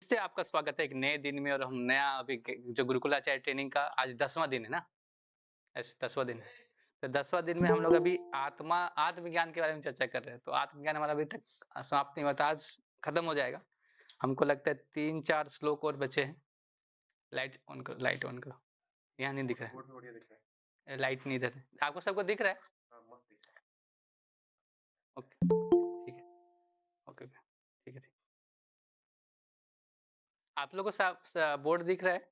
से आपका स्वागत है एक नए दिन में और हम नया अभी जो गुरुकुलाचार्य ट्रेनिंग का आज 10वां दिन है ना। 10वां दिन है। तो 10वां दिन में हम लोग अभी आत्मविज्ञान के बारे में चर्चा कर रहे हैं। तो आत्मविज्ञान हमारा अभी तक समाप्त नहीं हुआ था, आज खत्म हो जाएगा। हमको लगता है 3-4 श्लोक और बचे हैं। लाइट ऑन करो, लाइट ऑन करो। यहाँ नहीं दिख रहा है, लाइट नहीं इधर। आपको सबको दिख रहा है? ओके, ठीक है। ओके, ठीक है, ठीक। आप लोगों को बोर्ड दिख रहा है?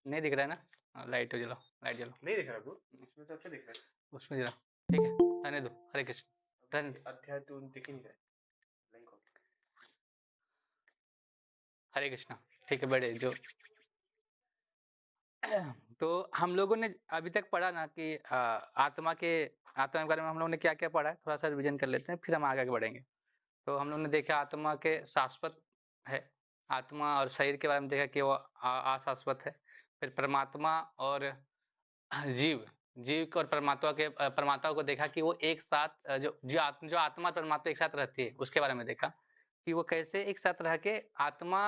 नहीं दिख रहा है ना? लाइट जलाओ, लाइट जलाओ। नहीं दिख रहा ब्रो, इसमें तो अच्छा दिख रहा है। उसमें जलाओ, ठीक है। रहने दो। हरे कृष्ण। रहने दो। अध्याय तो दिख ही नहीं रहा है। ब्लैंक हो गया। हरे कृष्णा। ठीक है, बड़े जो तो हम लोगों ने अभी तक पढ़ा ना कि आत्मा के बारे में हम लोगों ने क्या क्या पढ़ा है, थोड़ा सा रिविजन कर लेते हैं फिर हम आगे बढ़ेंगे। तो हम लोगों ने देखा आत्मा के शाश्वत है। आत्मा और शरीर के बारे में देखा कि वो अशाश्वत है। फिर परमात्मा और जीव जीव को और परमात्मा को देखा कि वो एक साथ जो आत्मा और परमात्मा एक साथ रहती है उसके बारे में देखा कि वो कैसे एक साथ रह के आत्मा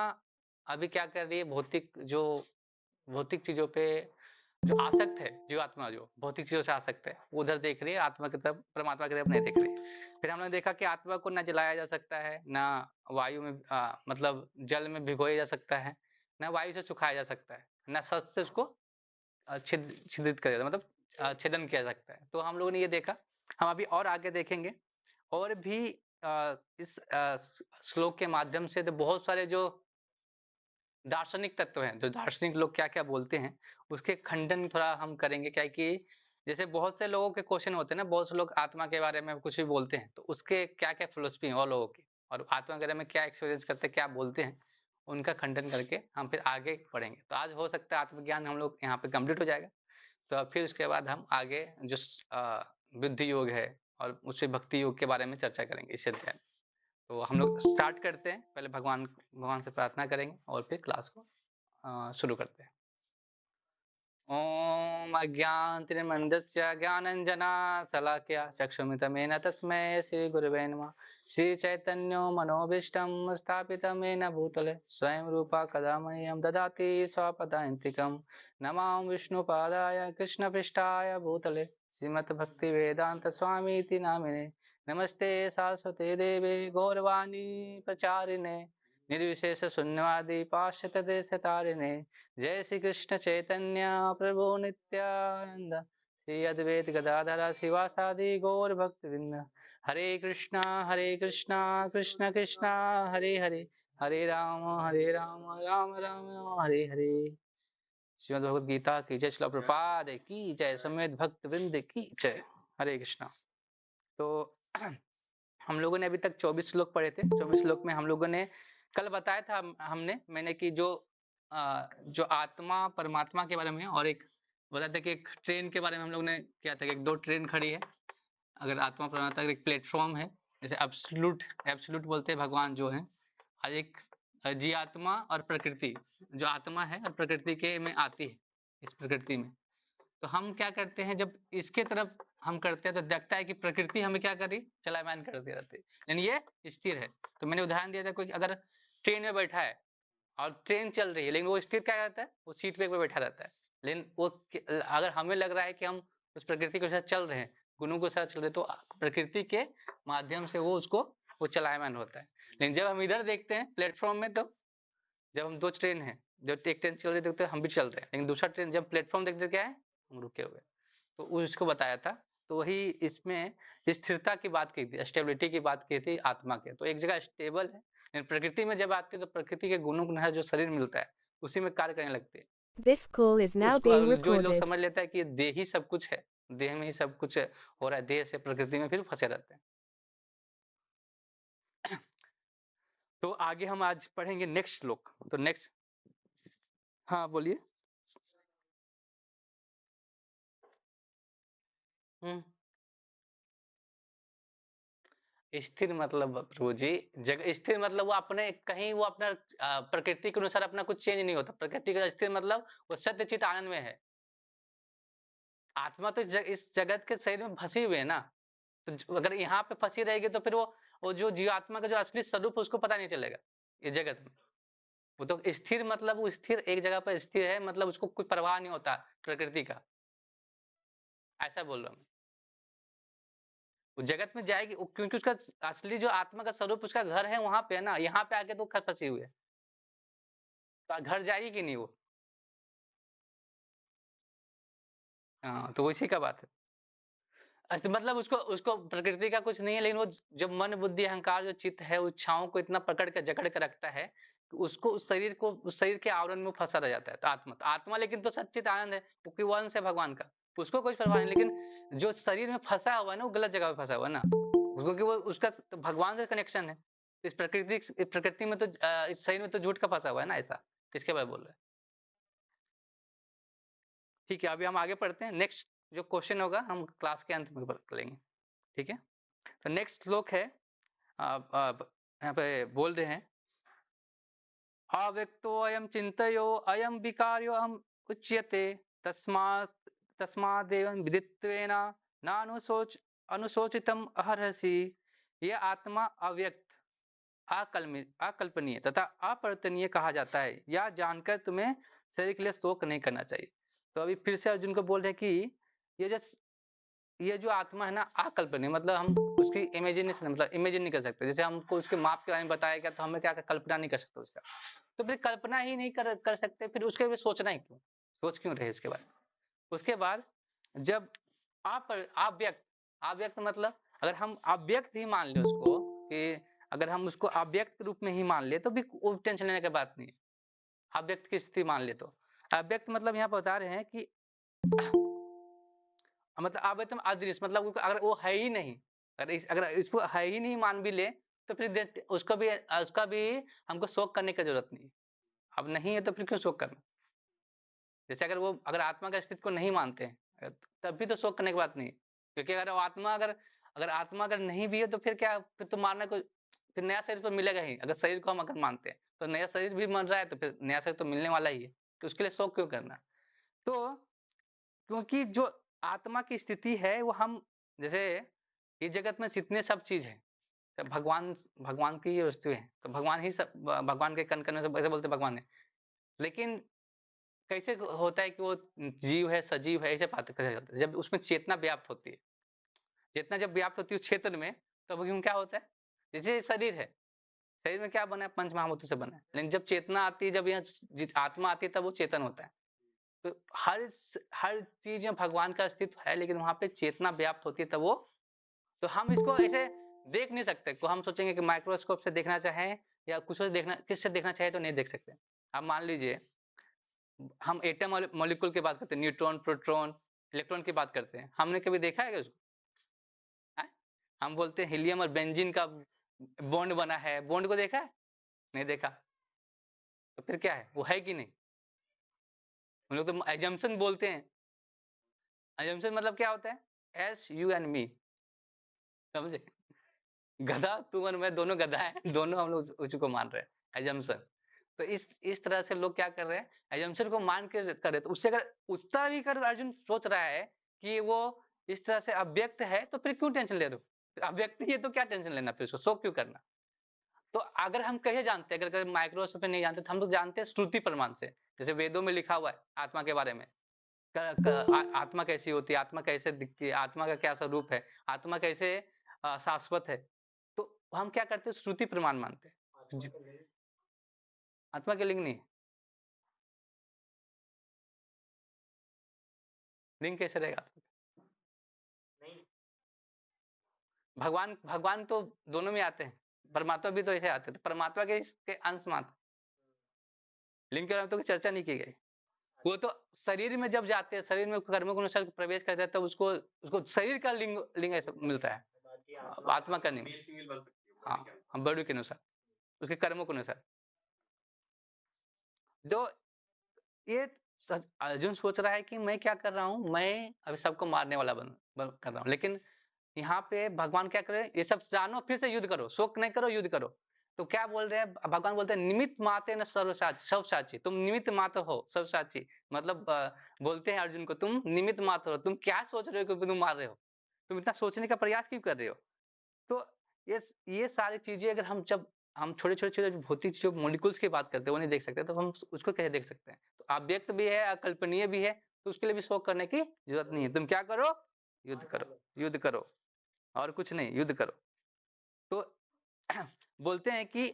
अभी क्या कर रही है, भौतिक चीजों पे जो आसक्त है, जीवात्मा जो भौतिक चीजों से आसक्त है वो उधर देख रही है, आत्मा की तरफ परमात्मा की तरफ नहीं देख रही है। फिर हमने देखा कि आत्मा को ना जलाया जा सकता है, ना वायु में मतलब जल में भिगोया जा सकता है, ना वायु से सुखाया जा सकता है, ना सच से उसको छिद्रित कर मतलब छेदन किया जा सकता है। तो हम लोगों ने ये देखा। हम अभी और आगे देखेंगे और भी इस श्लोक के माध्यम से तो बहुत सारे जो दार्शनिक तत्व हैं, जो दार्शनिक लोग क्या-क्या बोलते हैं, उसके खंडन थोड़ा हम करेंगे। क्या है कि जैसे बहुत से लोगों के क्वेश्चन होते हैं ना, बहुत से लोग आत्मा के बारे में कुछ भी बोलते हैं, तो उसके क्या-क्या फिलॉसफी है वो लोगों की और आत्मा के बारे में क्या एक्सपीरियंस करते हैं, क्या बोलते हैं, उनका खंडन करके हम फिर आगे बढ़ेंगे। तो आज हो सकता है आत्मज्ञान हम लोग यहाँ पे कंप्लीट हो जाएगा। तो अब फिर उसके बाद हम आगे जो बुद्धि योग है और उससे भक्ति योग के बारे में चर्चा करेंगे इस अध्याय में। तो हम लोग स्टार्ट करते हैं, पहले भगवान से प्रार्थना करेंगे और फिर क्लास को शुरू करते हैं। ॐ अज्ञानतिमिरन्धस्य ज्ञानाञ्जनशलाकया चक्षुरुन्मिलितं तस्मै श्रीगुरवे नमः। श्रीचैतन्यो मनोभीष्टं स्थापितं येन भूतले स्वयं रूपा कदा मह्यं ददाति स्वपदान्तिकं। नमां विष्णुपादाय कृष्णपृष्ठाय भूतले श्रीमद्भक्तिवेदान्तस्वामीति नामिने। नमस्ते सरस्वते देवे गौरवाणी प्रचारिणे निर्विशेष शून्यवादी पाश्चात्य देशतारिणे। जय श्री कृष्ण चैतन्य प्रभु नित्यानंद श्री अद्वैत गदाधर शिवासादि गौर भक्त वृंद। हरे कृष्णा कृष्ण कृष्णा हरे हरे, हरे राम राम राम हरे हरे। श्रीमद् भगवद गीता की जय, श्रील प्रभुपाद की जय, समेत भक्त वृंद की जय। हरे कृष्णा। तो हम लोगों ने अभी तक 24 श्लोक पढ़े थे। 24 श्लोक में हम लोगों ने कल बताया था मैंने कि जो आत्मा परमात्मा के बारे में और एक बताया था कि एक ट्रेन के बारे में हम लोग ने किया था कि एक दो ट्रेन खड़ी है। अगर आत्मा परमात्मा का एक प्लेटफॉर्म है, जैसे एब्सोल्यूट बोलते हैं भगवान जो है, और एक जी आत्मा और प्रकृति, जो आत्मा है और प्रकृति के में आती है इस प्रकृति में। तो हम क्या करते हैं, जब इसके तरफ हम करते हैं तो देखता है कि प्रकृति हमें क्या कर रही, चलायमान करती रहती है, यानी ये स्थिर है। तो मैंने उदाहरण दिया था, कोई अगर ट्रेन में बैठा है और ट्रेन चल रही है लेकिन वो स्थिर क्या करता है, वो सीट पे बैठा रहता है। लेकिन वो अगर हमें लग रहा है कि हम उस प्रकृति के साथ चल रहे हैं, गुणों के साथ चल रहे हैं, तो प्रकृति के माध्यम से वो चलायमान होता है। लेकिन जब हम इधर देखते हैं प्लेटफॉर्म में, तो जब हम दो ट्रेन है, जब एक ट्रेन चल रही देखते हैं हम भी चल रहे हैं, लेकिन दूसरा ट्रेन जब प्लेटफॉर्म देखते क्या है, हम रुके हुए। तो उसको बताया था। तो वही इसमें स्थिरता की बात की थी, स्टेबिलिटी की बात की थी आत्मा के। तो एक जगह स्टेबल है, लेकिन प्रकृति में जब आती है तो प्रकृति के गुणों को जो शरीर मिलता है उसी में कार्य करने लगते हैं। This call is now उसको being जो लोग recorded. समझ लेता है कि देह ही सब कुछ है, देह में ही सब कुछ हो रहा है, देह से प्रकृति में फिर फंसे रहते हैं। तो आगे हम आज पढ़ेंगे नेक्स्ट श्लोक। तो नेक्स्ट, हाँ बोलिए। स्थिर मतलब प्रभु जी, जगह स्थिर मतलब वो अपने कहीं वो अपना प्रकृति के अनुसार अपना कुछ चेंज नहीं होता। प्रकृति का स्थिर मतलब वो सत्य चित आनंद में है। आत्मा तो इस जगत के शरीर में फंसी हुई है ना, तो अगर यहाँ पे फंसी रहेगी तो फिर वो जो जीवात्मा का जो असली स्वरूप है उसको पता नहीं चलेगा इस जगत में। वो तो स्थिर, मतलब वो स्थिर एक जगह पर स्थिर है, मतलब उसको कोई परवाह नहीं होता प्रकृति का, ऐसा बोल रहा हूँ। वो जगत में जाएगी क्योंकि उसका असली जो आत्मा का स्वरूप उसका घर है वहां पे है ना, यहाँ पे आके तो फंसी हुई है, तो घर जाएगी कि नहीं वो। हाँ, तो उसी का बात है। अच्छा, मतलब उसको उसको प्रकृति का कुछ नहीं है, लेकिन वो जब मन बुद्धि अहंकार जो चित्त है इच्छाओं को इतना पकड़ के जकड़ के रखता है कि उसको उस शरीर के आवरण में फंसा रह जाता है। तो आत्मा लेकिन तो सच्चित आनंद है, क्योंकि वो अंश है भगवान का, उसको कुछ परवाह नहीं। लेकिन जो शरीर में फंसा हुआ है ना, वो गलत जगह पे फंसा हुआ है ना, क्योंकि वो उसका तो भगवान से कनेक्शन है। इस प्रकृति में तो इस शरीर में तो झूठ का फंसा हुआ है ना, ऐसा इसके बारे में बोल रहे हैं। ठीक है, अभी हम आगे पढ़ते हैं। नेक्स्ट जो क्वेश्चन होगा हम क्लास के अंत में कर लेंगे। ठीक है, तो नेक्स्ट श्लोक है, यहाँ पे बोल रहे हैं, अव्यक्तो अयम चिंतयो अयम विकार्यो अहम उच्यते, तस्मात् तस्मादेवं विदित्वेन नानुशोच अनुशोचितम अहर्षि। यह आत्मा अव्यक्त, अकल्पनीय तथा अपरिवर्तनीय कहा जाता है, यह जानकर तुम्हें शरीर के लिए शोक नहीं करना चाहिए। तो अभी फिर से अर्जुन को बोल रहे हैं कि ये जो ये जो आत्मा है ना अकल्पनीय, मतलब हम उसकी इमेजिनेशन, मतलब इमेजिन नहीं कर सकते। जैसे हमको उसके माप के बारे में बताया गया तो हमें क्या कल्पना नहीं कर सकते उसका, तो फिर कल्पना ही नहीं कर सकते, फिर उसके लिए सोचना ही क्यों, सोच क्यों रहे उसके बाद। उसके बाद जब अव्यक्त, अव्यक्त मतलब अगर हम अव्यक्त ही मान ले उसको, कि अगर हम उसको अव्यक्त के रूप में ही मान ले तो भी वो टेंशन लेने की बात नहीं है। अव्यक्त की स्थिति मान ले तो अव्यक्त मतलब यहाँ पर बता रहे हैं कि मतलब अव्यक्त अदृश्य, मतलब अगर वो है ही नहीं, अगर इसको है ही नहीं मान भी ले तो फिर उसका भी हमको शोक करने की जरूरत नहीं। अब नहीं है तो फिर क्यों शोक करना। जैसे अगर आत्मा का अस्तित्व को नहीं मानते हैं तब भी तो शोक करने की बात नहीं, क्योंकि अगर आत्मा अगर नहीं भी है तो फिर क्या, फिर तो मारने को, फिर नया शरीर तो मिलेगा ही। अगर शरीर को हम अगर मानते हैं तो नया शरीर भी मर रहा है तो फिर नया शरीर तो मिलने वाला ही है, तो उसके लिए शोक क्यों करना। तो क्योंकि जो आत्मा की स्थिति है वो हम, जैसे इस जगत में जितने सब चीज है सब भगवान भगवान की ये वस्तु है, तो भगवान ही सब, भगवान के कण कण में सब ऐसे बोलते भगवान है। लेकिन कैसे होता है कि वो जीव है सजीव है, ऐसे बात कैसे होता है जब उसमें चेतना व्याप्त होती है। चेतना जब व्याप्त होती है उस क्षेत्र में, तब क्या होता है, जैसे शरीर है, शरीर में क्या बना है, पंच महाभूतों से बना है। लेकिन जब चेतना आती है, जब यहाँ आत्मा आती है तब वो चेतन होता है। तो हर चीज में भगवान का अस्तित्व है, लेकिन वहां पे चेतना व्याप्त होती है तब वो, तो हम इसको ऐसे देख नहीं सकते। को हम सोचेंगे कि माइक्रोस्कोप से देखना चाहें या कुछ और देखना, किससे देखना चाहे तो नहीं देख सकते। अब मान लीजिए हम एटम मॉलिक्यूल की बात करते हैं, न्यूट्रॉन प्रोटॉन इलेक्ट्रॉन की बात करते हैं, हमने कभी देखा है उसको? हम बोलते हैं हीलियम और बेंजीन का बॉन्ड बना है, बॉन्ड को देखा है? नहीं देखा, तो फिर क्या है, वो है कि नहीं। हम लोग तो एजम्पशन बोलते हैं। एजम्पशन मतलब क्या होता है, एस यू एंड मी, समझे। गधा तुम और मैं दोनों गधा है, दोनों हम लोग उसी को मान रहे हैं, एजम्पशन। तो इस तरह से लोग क्या कर रहे हैं, एजम्पशन को मान के करे, तो उससे अगर उस तरह भी कर अर्जुन सोच रहा है कि वो इस तरह से अव्यक्त है, तो फिर क्यों टेंशन ले रहे हो, अव्यक्त ही है तो क्या टेंशन लेना, फिर उसको शोक क्यों करना। तो अगर हम कहे जानते हैं, अगर माइक्रोस्कोप नहीं जानते तो हम लोग जानते हैं श्रुति प्रमाण से, जैसे वेदों में लिखा हुआ है आत्मा के बारे में, आत्मा कैसी होती है, आत्मा कैसे दिखती है, आत्मा का क्या स्वरूप है, आत्मा कैसे शाश्वत है। तो हम क्या करते हैं, श्रुति प्रमाण मानते हैं। आत्मा के लिंग नहीं, लिंग कैसे रहेगा। भगवान भगवान तो दोनों में आते हैं, परमात्मा भी तो ऐसे आते हैं, तो परमात्मा के इसके अंश मात्र, लिंग के बारे में तो चर्चा नहीं की गई। वो तो शरीर में जब जाते हैं, शरीर में कर्मों के अनुसार प्रवेश करते हैं, तब उसको उसको शरीर का लिंग लिंग ऐसा मिलता है, आत्मा का नहीं। हाँ, बॉडी के अनुसार, उसके कर्मों के अनुसार। तो ये अर्जुन सोच रहा है कि मैं क्या कर रहा हूँ, मैं अभी सबको मारने वाला कर रहा हूँ, लेकिन यहाँ पे भगवान क्या कर रहे हैं, ये सब जानो फिर से युद्ध करो, शोक नहीं करो, युद्ध करो। तो क्या बोल रहे हैं भगवान, बोलते हैं निमित्त माते न सर्वसाची, सब साची, तुम निमित्त मात्र हो सब साची। मतलब बोलते हैं अर्जुन को, तुम निमित्त मात्र हो, तुम क्या सोच रहे हो कि तुम मार रहे हो, तुम इतना सोचने का प्रयास क्यों कर रहे हो? तो ये सारी चीजें अगर हम छोटे छोटे छोटे भौतिक जो मॉलिक्यूल्स की बात करते हैं वो नहीं देख सकते, तो हम उसको कैसे देख सकते हैं? तो अव्यक्त भी है, अकल्पनीय भी है, तो उसके लिए भी शोक करने की जरूरत नहीं है। तुम क्या करो? युद्ध करो, युद्ध करो, और कुछ नहीं, युद्ध करो। तो बोलते हैं कि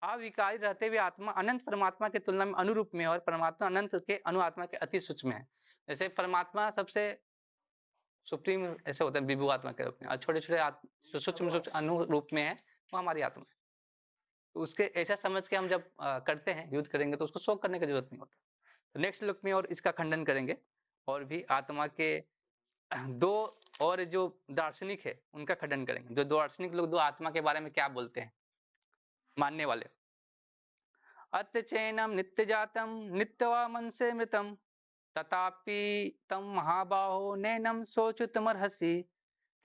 अविकारी रहते हुए आत्मा अनंत परमात्मा की तुलना में अनुरूप में, और परमात्मा अनंत के अनुआत्मा के अति सूक्ष्म है। जैसे परमात्मा सबसे सुप्रीम ऐसे होता है विभु आत्मा के रूप में, और छोटे छोटे सूक्ष्म अनुरूप में है, वो हमारी आत्मा है। तो उसके ऐसा समझ के हम जब करते हैं, युद्ध करेंगे, तो उसको शोक करने की जरूरत नहीं होता। तो नेक्स्ट श्लोक में और इसका खंडन करेंगे, और भी आत्मा के दो और जो दार्शनिक है उनका खंडन करेंगे। जो दो दार्शनिक लोग दो आत्मा के बारे में क्या बोलते हैं, मानने वाले। अत्यचैनम नित्य जातम नित्यवा मन से मृतम तथापि तम महाबाहो नैनम सोचुतमर्हसि।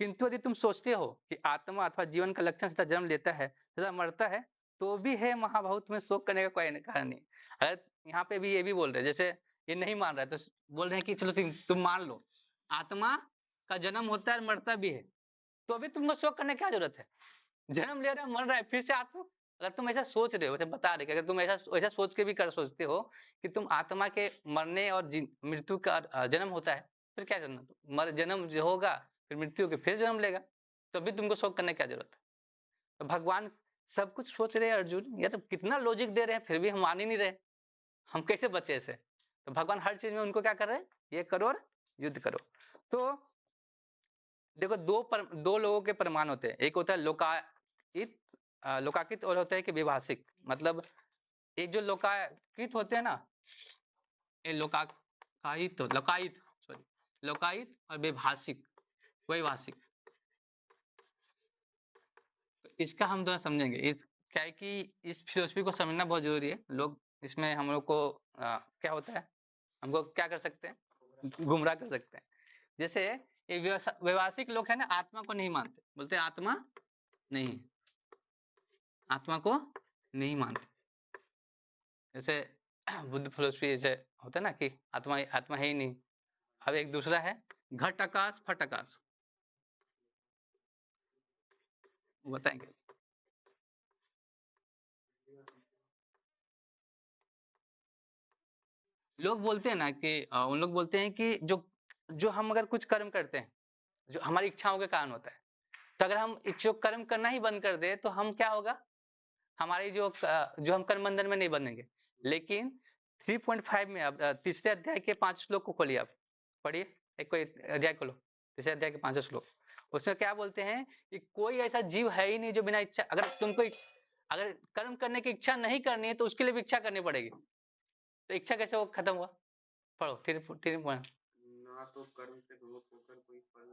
किंतु यदि तुम सोचते हो कि आत्मा अथवा जीवन का लक्षण सदा जन्म लेता है, सदा मरता है, तो भी है महाबाहु, तुम्हें शोक करने का कोई कारण नहीं। अगर यहाँ पे भी ये भी बोल रहे हैं, जैसे ये नहीं मान रहा है तो बोल रहे हैं कि चलो तुम मान लो आत्मा का जन्म होता है, मरता भी है, तो अभी तुमको शोक करने की क्या जरूरत है? जन्म ले रहा है, मर रहा है, फिर से आत्मा। अगर तुम ऐसा सोच रहे हो, जब बता रहे कि अगर तुम ऐसा ऐसा सोच के भी कर सोचते हो कि तुम आत्मा के मरने और मृत्यु का जन्म होता है, फिर क्या करना? मर जन्म जो होगा, फिर मृत्यु के फिर जन्म लेगा, तो अभी तुमको शोक करने की क्या जरूरत है? तो भगवान सब कुछ सोच रहे हैं अर्जुन, या तो कितना लॉजिक दे रहे हैं, फिर भी हम मान ही नहीं रहे, हम कैसे बचे ऐसे? तो भगवान हर चीज में उनको क्या कर रहे हैं, ये करो और युद्ध करो। तो देखो दो लोगों के प्रमाण होते हैं, एक होता है लोकायत, लोकाकित, और होता है कि विभाषिक। मतलब एक जो लोकायत होते हैं ना, ये लोकायत सॉरी, लोकायत और विभाषिक, वैभाषिक। तो इसका हम दोनों समझेंगे। इस क्या है कि इस फिलोसफी को समझना बहुत जरूरी है। लोग इसमें हम लोग को क्या होता है, हमको क्या कर सकते हैं, गुमराह कर सकते हैं। जैसे ये व्यवसायिक लोग है ना, आत्मा को नहीं मानते, बोलते हैं आत्मा नहीं है, आत्मा को नहीं मानते। जैसे बुद्ध फिलोसफी जैसे होता है ना कि आत्मा आत्मा है ही नहीं। अब एक दूसरा है घट आकाश फट आकाश, बताएंगे। लोग बोलते हैं ना कि उन लोग बोलते हैं कि जो जो हम अगर कुछ कर्म करते हैं, जो हमारी इच्छाओं के कारण होता है, तो अगर हम इच्छुक कर्म करना ही बंद कर दे, तो हम क्या होगा, हमारी जो हम कर्म बंधन में नहीं बनेंगे। लेकिन 3.5 में अब तीसरे अध्याय के 5 श्लोक को खोलिए, आप पढ़िए, एक कोई अध्याय खोलो, तीसरे अध्याय के 5 श्लोक। उसमें क्या बोलते हैं कि कोई ऐसा जीव है ही नहीं जो बिना इच्छा, अगर तुमको अगर कर्म करने की इच्छा नहीं करनी है, तो उसके लिए भी इच्छा करनी पड़ेगी। तो इच्छा कैसे वो खत्म हुआ? पढ़ो तीन पॉइंट। ना तो कर्म से विमुख होकर कोई फल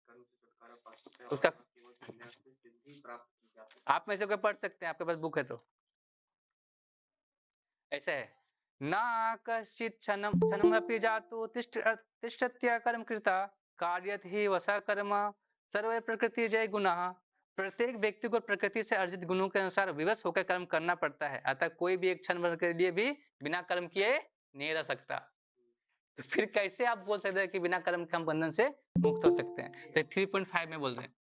कर्म से छुटकारा पा सकता है, उसका और ना केवल संन्यास से सिद्धि प्राप्त की जा सकती है। आप में से कोई पढ़ सकते हैं, आपके पास बुक है तो। ऐसा है, ना कश्चित क्षणमपि जातु तिष्ठत्य कर्म कृता कार्यत ही वसा कर्म सर्व प्रकृति जय गुना। प्रत्येक व्यक्ति को प्रकृति से अर्जित गुणों के अनुसार विवश होकर कर्म करना पड़ता है, अतः कोई भी एक क्षण भर के लिए भी बिना कर्म किए नहीं रह सकता। तो फिर कैसे आप बोल सकते हैं कि बिना कर्म के हम बंधन से मुक्त हो सकते हैं? तो 3.5 में बोल रहे हैं।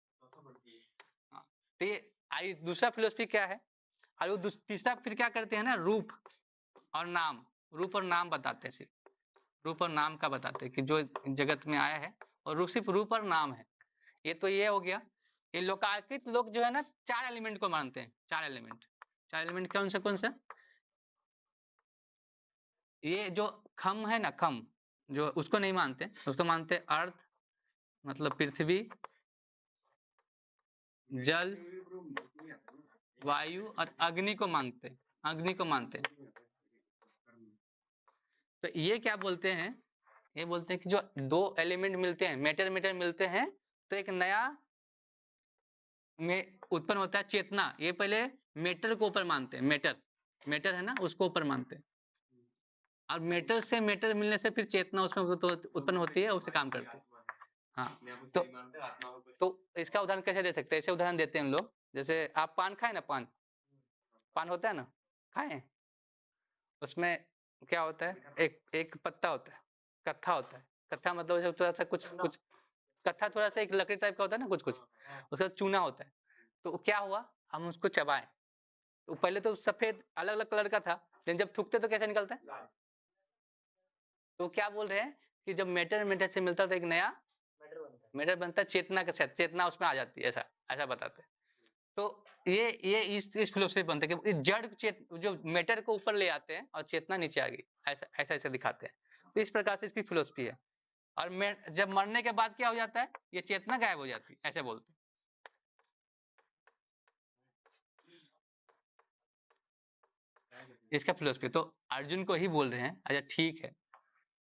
हाँ, तो ये दूसरा फिलोसफी क्या है, और वो तीसरा फिर क्या करते हैं ना, रूप और नाम, रूप और नाम बताते हैं, सिर्फ रूप और नाम का बताते हैं कि जो जगत में आया है, और सिर्फ रूप और नाम है। ये तो ये हो गया। ये लोकायतित लोग जो है ना, 4 एलिमेंट को मानते हैं, 4 एलिमेंट। 4 एलिमेंट कौन से? ये जो खम है ना, खम, जो उसको नहीं मानते, उसको मानते अर्थ, मतलब पृथ्वी, जल, वायु और अग्नि को मानते, अग्नि को मानते। तो ये क्या बोलते हैं, ये बोलते हैं कि जो दो एलिमेंट मिलते हैं, मेटर मेटर मिलते हैं, तो एक नया में उत्पन्न होता है चेतना। ये पहले मेटर को ऊपर मानते हैं, मेटर मेटर है ना, उसको ऊपर मानते हैं, और मेटर से मेटर मिलने से फिर चेतना उसमें उत्पन्न होती है, उससे काम करती है। हाँ, तो इसका उदाहरण कैसे दे सकते हैं? ऐसे उदाहरण देते हैं हम लोग, जैसे आप पान खाए ना, पान पान होता है ना, खाए, उसमें क्या होता है, एक एक पत्ता होता है, कत्था होता है। कत्था मतलब थोड़ा सा कुछ कुछ कत्था थोड़ा सा एक लकड़ी टाइप का होता है ना, कुछ कुछ उसका चूना होता है। तो क्या हुआ, हम उसको चबाएं, तो पहले तो सफेद अलग अलग कलर का था, लेकिन जब थूकते तो कैसे निकलता है? तो क्या बोल रहे हैं कि जब मेटर मेटर से मिलता तो एक नया मेटर बनता है, चेतना के साथ चेतना उसमें आ जाती है, ऐसा ऐसा बताते हैं। तो ये इस फिलोसफी बनते हैं कि जड़ जो मैटर को ऊपर ले आते हैं और चेतना नीचे आ गई, ऐसा ऐसा ऐसा दिखाते हैं। तो इस प्रकार से इसकी फिलोसफी है। और जब मरने के बाद क्या हो जाता है, ये चेतना गायब हो जाती है, ऐसे बोलते हैं। इसका फिलोसफी तो अर्जुन को ही बोल रहे हैं, अच्छा ठीक है।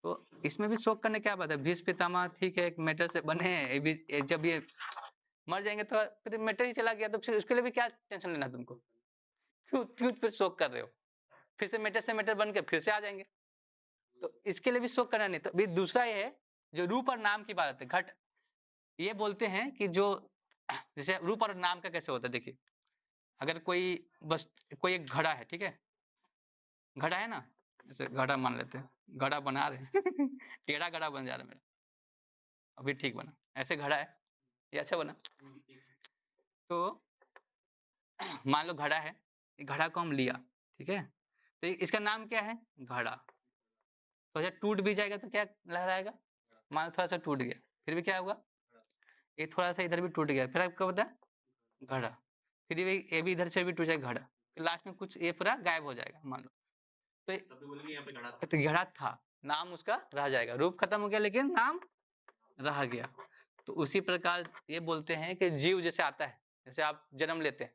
तो इसमें भी शोक करने क्या बात है, भीष्म पितामह ठीक है एक मैटर से बने हैं, जब ये मर जाएंगे तो फिर मैटर ही चला गया, तो फिर उसके लिए भी क्या टेंशन लेना तुमको, क्यों क्यों फिर शोक कर रहे हो? फिर से मैटर बन के फिर से आ जाएंगे, तो इसके लिए भी शोक करना नहीं। तो भी दूसरा ये है, जो रूप और नाम की बात है, घट ये बोलते हैं कि जो जैसे रूप और नाम का कैसे होता है, देखिए अगर कोई बस कोई एक घड़ा है, ठीक है, घड़ा है ना, जैसे घड़ा मान लेते हैं, घड़ा बना रहे हैं टेढ़ा घड़ा बन जा रहा है मेरा, अभी ठीक बना, ऐसे घड़ा है, ये अच्छा बना। तो मान लो घड़ा है, घड़ा को हम लिया, ठीक है, तो इसका नाम क्या है, घड़ा। तो जब टूट भी जाएगा तो क्या लहराएगा, मान लो थोड़ा सा टूट गया, फिर भी क्या होगा, ये थोड़ा सा इधर भी टूट गया, फिर आपको पता है घड़ा, फिर ये भी इधर से भी टूट जाएगा घड़ा, फिर लास्ट में कुछ ये पूरा गायब हो जाएगा मान लो। तो घड़ा था, नाम उसका रह जाएगा, रूप खत्म हो गया लेकिन नाम रह गया। तो उसी प्रकार ये बोलते हैं कि जीव जैसे आता है, जैसे आप जन्म लेते हैं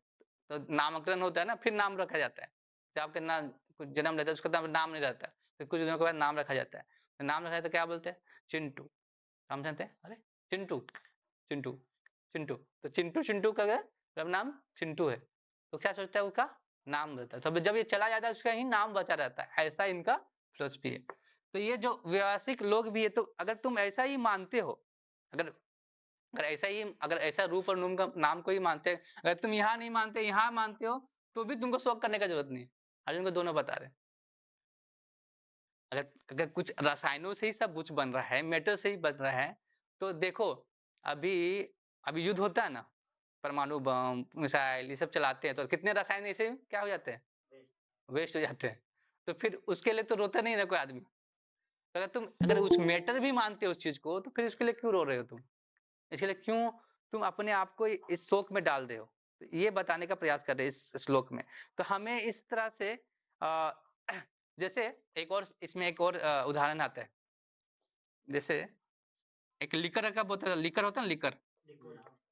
तो नामकरण होता है ना, फिर नाम रखा जाता है। जैसे आपके ना कुछ जन्म लेता है उसका नाम नहीं रहता है, फिर कुछ दिनों के बाद नाम रखा जाता है। तो नाम रखा जाता है तो क्या बोलते हैं, चिंटू, हम जानते हैं, अरे चिंटू चिंटू चिंटू, तो चिंटू चिंटू का मतलब नाम चिंटू है, तो क्या सोचता है उसका नाम रहता है, तो जब ये चला जाता है उसका ही नाम बचा रहता है, ऐसा इनका फिलोसफी है। तो ये जो व्यवसायिक लोग भी है, तो अगर तुम ऐसा ही मानते हो, अगर अगर ऐसा रूप और नुम का नाम को ही मानते हैं, अगर तुम यहाँ नहीं मानते यहाँ मानते हो, तो भी तुमको शौक करने का जरूरत नहीं है। अर्जुन को दोनों बता रहे हैं। अगर अगर कुछ रसायनों से ही सब कुछ बन रहा है, मेटर से ही बन रहा है, तो देखो अभी अभी युद्ध होता है ना, परमाणु बम मिसाइल ये सब चलाते हैं, तो कितने रसायन ऐसे क्या हो जाते हैं, वेस्ट हो जाते हैं। तो फिर उसके लिए तो रोता नहीं ना कोई आदमी। तो अगर उस मैटर भी मानते हो उस चीज को, तो फिर उसके लिए क्यों रो रहे हो तुम, इसके लिए क्यों तुम अपने आप को इस शोक में डाल रहे हो। तो ये बताने का प्रयास कर रहे हैं इस श्लोक में। तो हमें इस तरह से अ, जैसे एक और इसमें एक और उदाहरण आता है, जैसे एक लिकर का बोतल, लिकर होता है ना, लिकर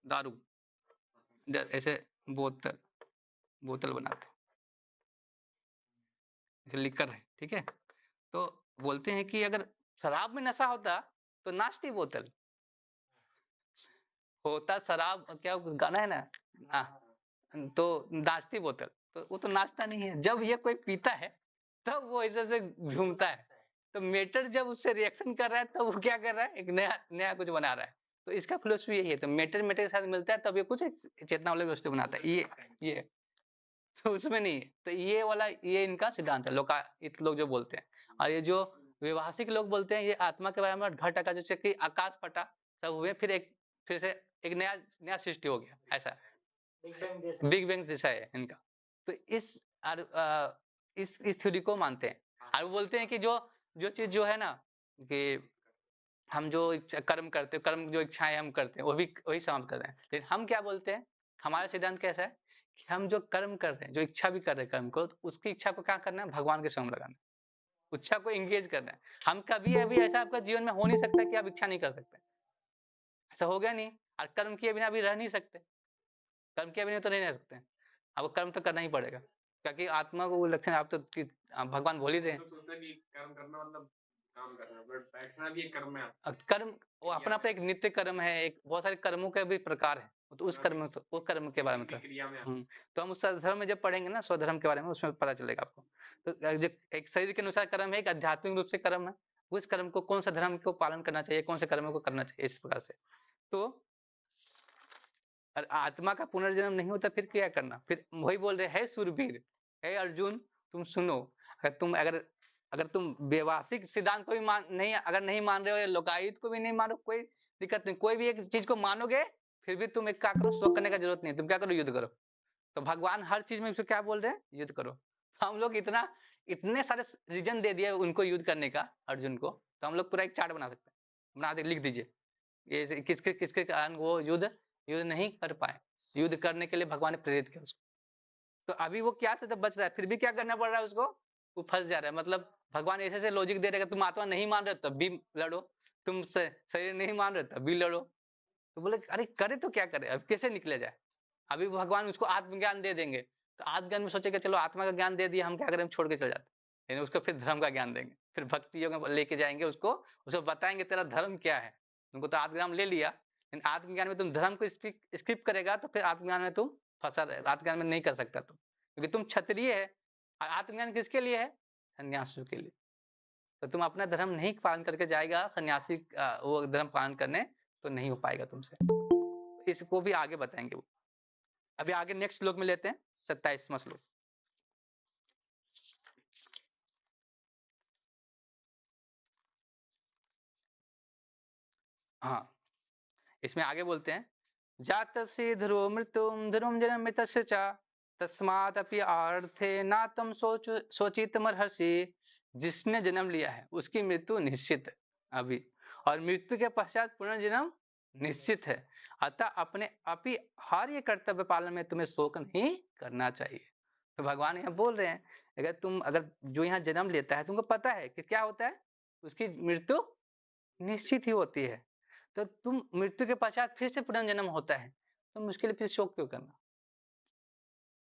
दारू, ऐसे बोतल बोतल बनाते हैं, जैसे लिकर है, ठीक है। तो बोलते हैं कि अगर शराब में नशा होता तो नाचती बोतल, होता शराब क्या गाना है ना, तो नाचती बोतल, तो वो तो नाचता नहीं है, जब ये कोई पीता है तब वो ऐसे ऐसे झूमता है। तो मेटर जब उससे रिएक्शन कर रहा है तब वो क्या कर रहा है, एक नया नया कुछ बना रहा है। तो इसका फिलोसफी यही है, तो मेटर मेटर के साथ मिलता है तब ये कुछ चेतना वाली वस्तु बनाता है, ये तो उसमें नहीं है। तो ये वाला ये इनका सिद्धांत है, लोकायत लोग जो बोलते हैं। और ये जो व्यवहारिक लोग बोलते हैं, ये आत्मा के बारे में घट आकाश, जैसे कि आकाश फटा सब हुए, फिर से एक नया नया सृष्टि हो गया, ऐसा बिग बैंग जैसा है इनका। तो इस थ्योरी को मानते हैं। और वो बोलते हैं कि जो जो चीज जो है ना, कि हम जो कर्म करते हैं, कर्म जो इच्छाएं हम करते हैं वो भी वही समाप्त कर रहे हैं। लेकिन हम क्या बोलते हैं, हमारा सिद्धांत कैसा है कि हम जो कर्म कर रहे हैं, जो इच्छा भी कर रहे हैं कर्म को, तो उसकी इच्छा को क्या करना है, भगवान के संग लगाना है, इच्छा को एंगेज करना है। हम कभी अभी ऐसा आपका जीवन में हो नहीं सकता कि आप इच्छा नहीं कर सकते, ऐसा हो गया नहीं। और कर्म किए बिना भी रह नहीं सकते, कर्म किए बिना तो नहीं रह सकते, आपको कर्म तो करना ही पड़ेगा, क्योंकि आत्मा को वो लक्षण आप तो भगवान बोल ही रहे हैं। कर्म करना मतलब काम करना, बट बैठना भी एक कर्म है। कर्म वो अपना अपना एक नित्य कर्म है, एक बहुत सारे कर्मों के भी प्रकार है, तो उस कर्म वो कर्म के बारे में तो हम उस धर्म में जब पढ़ेंगे ना, स्वधर्म के बारे में, उसमें पता चलेगा आपको। तो जो एक शरीर के अनुसार कर्म है, एक आध्यात्मिक रूप से कर्म है, उस कर्म को कौन सा धर्म को पालन करना चाहिए, कौन से कर्म को करना चाहिए, इस प्रकार से। तो आत्मा का पुनर्जन्म नहीं होता फिर क्या करना, फिर वही बोल रहे हैं सूरवीर, हे अर्जुन तुम सुनो, अगर अगर तुम व्यवहारिक सिद्धांत को भी नहीं अगर नहीं मान रहे हो, या लोकायत को भी नहीं मानो, कोई दिक्कत नहीं, कोई भी एक चीज को मानोगे फिर भी तुम एक क्या करो, शोक करने का जरूरत नहीं है, तुम क्या करो, युद्ध करो। तो भगवान हर चीज में उसको क्या बोल रहे हैं, युद्ध करो। तो हम लोग इतने सारे रीजन दे दिए उनको युद्ध करने का, अर्जुन को, तो हम लोग पूरा एक चार्ट बना सकते हैं, बना दे, लिख दीजिए ये किसके किसके कारण वो युद्ध युद्ध नहीं कर पाए, युद्ध करने के लिए भगवान ने प्रेरित किया उसको। तो अभी वो क्या से तो बच रहा है, फिर भी क्या करना पड़ रहा है उसको, वो फंस जा रहा है। मतलब भगवान ऐसे ऐसे लॉजिक दे रहेगा, तुम आत्मा नहीं मान रहे तब भी लड़ो, तुम शरीर नहीं मान रहे तब भी लड़ो। तो बोले अरे करे तो क्या करे, अब कैसे निकले जाए। अभी भगवान उसको आत्मज्ञान दे देंगे, तो आत्मज्ञान में सोचेगा चलो आत्मा का ज्ञान दे दिया, हम क्या करें, हम छोड़ के चले जाते, लेकिन उसको फिर धर्म का ज्ञान देंगे, फिर भक्ति योग में लेके जाएंगे उसको, उसको बताएंगे तेरा धर्म क्या है। तुमको तो आत्मज्ञान ले लिया, लेकिन आत्मज्ञान में तुम धर्म को स्किप करेगा तो फिर आत्मज्ञान में तुम फंसा रहे, आत्मज्ञान में नहीं कर सकता तुम, क्योंकि तुम क्षत्रिय है। आत्मज्ञान किसके लिए है, सन्यासियों के लिए। तो तुम अपना धर्म नहीं पालन करके जाएगा सन्यासी, वो धर्म पालन करने, तो नहीं हो पाएगा तुमसे। इसको भी आगे बताएंगे वो। अभी आगे नेक्स्ट श्लोक में लेते हैं, 27वां श्लोक। हाँ, इसमें आगे बोलते हैं, जातस्य ध्रुव मृत्युम ध्रुवम जन्म मृतस्य च तस्मात् अपि आर्थे ना तुम शोचितुमर्हसि। जिसने जन्म लिया है उसकी मृत्यु निश्चित है अभी, और मृत्यु के पश्चात पुनर्जन्म निश्चित है। अतः अपने अपि हर ये कर्तव्य पालन में तुम्हें शोक नहीं करना चाहिए। तो भगवान यहाँ बोल रहे हैं, अगर जो यहाँ जन्म लेता है तुमको पता है कि क्या होता है, उसकी मृत्यु निश्चित ही होती है। तो तुम मृत्यु के पश्चात फिर से पुनर्जन्म होता है, तो मुश्किल फिर शोक क्यों करना।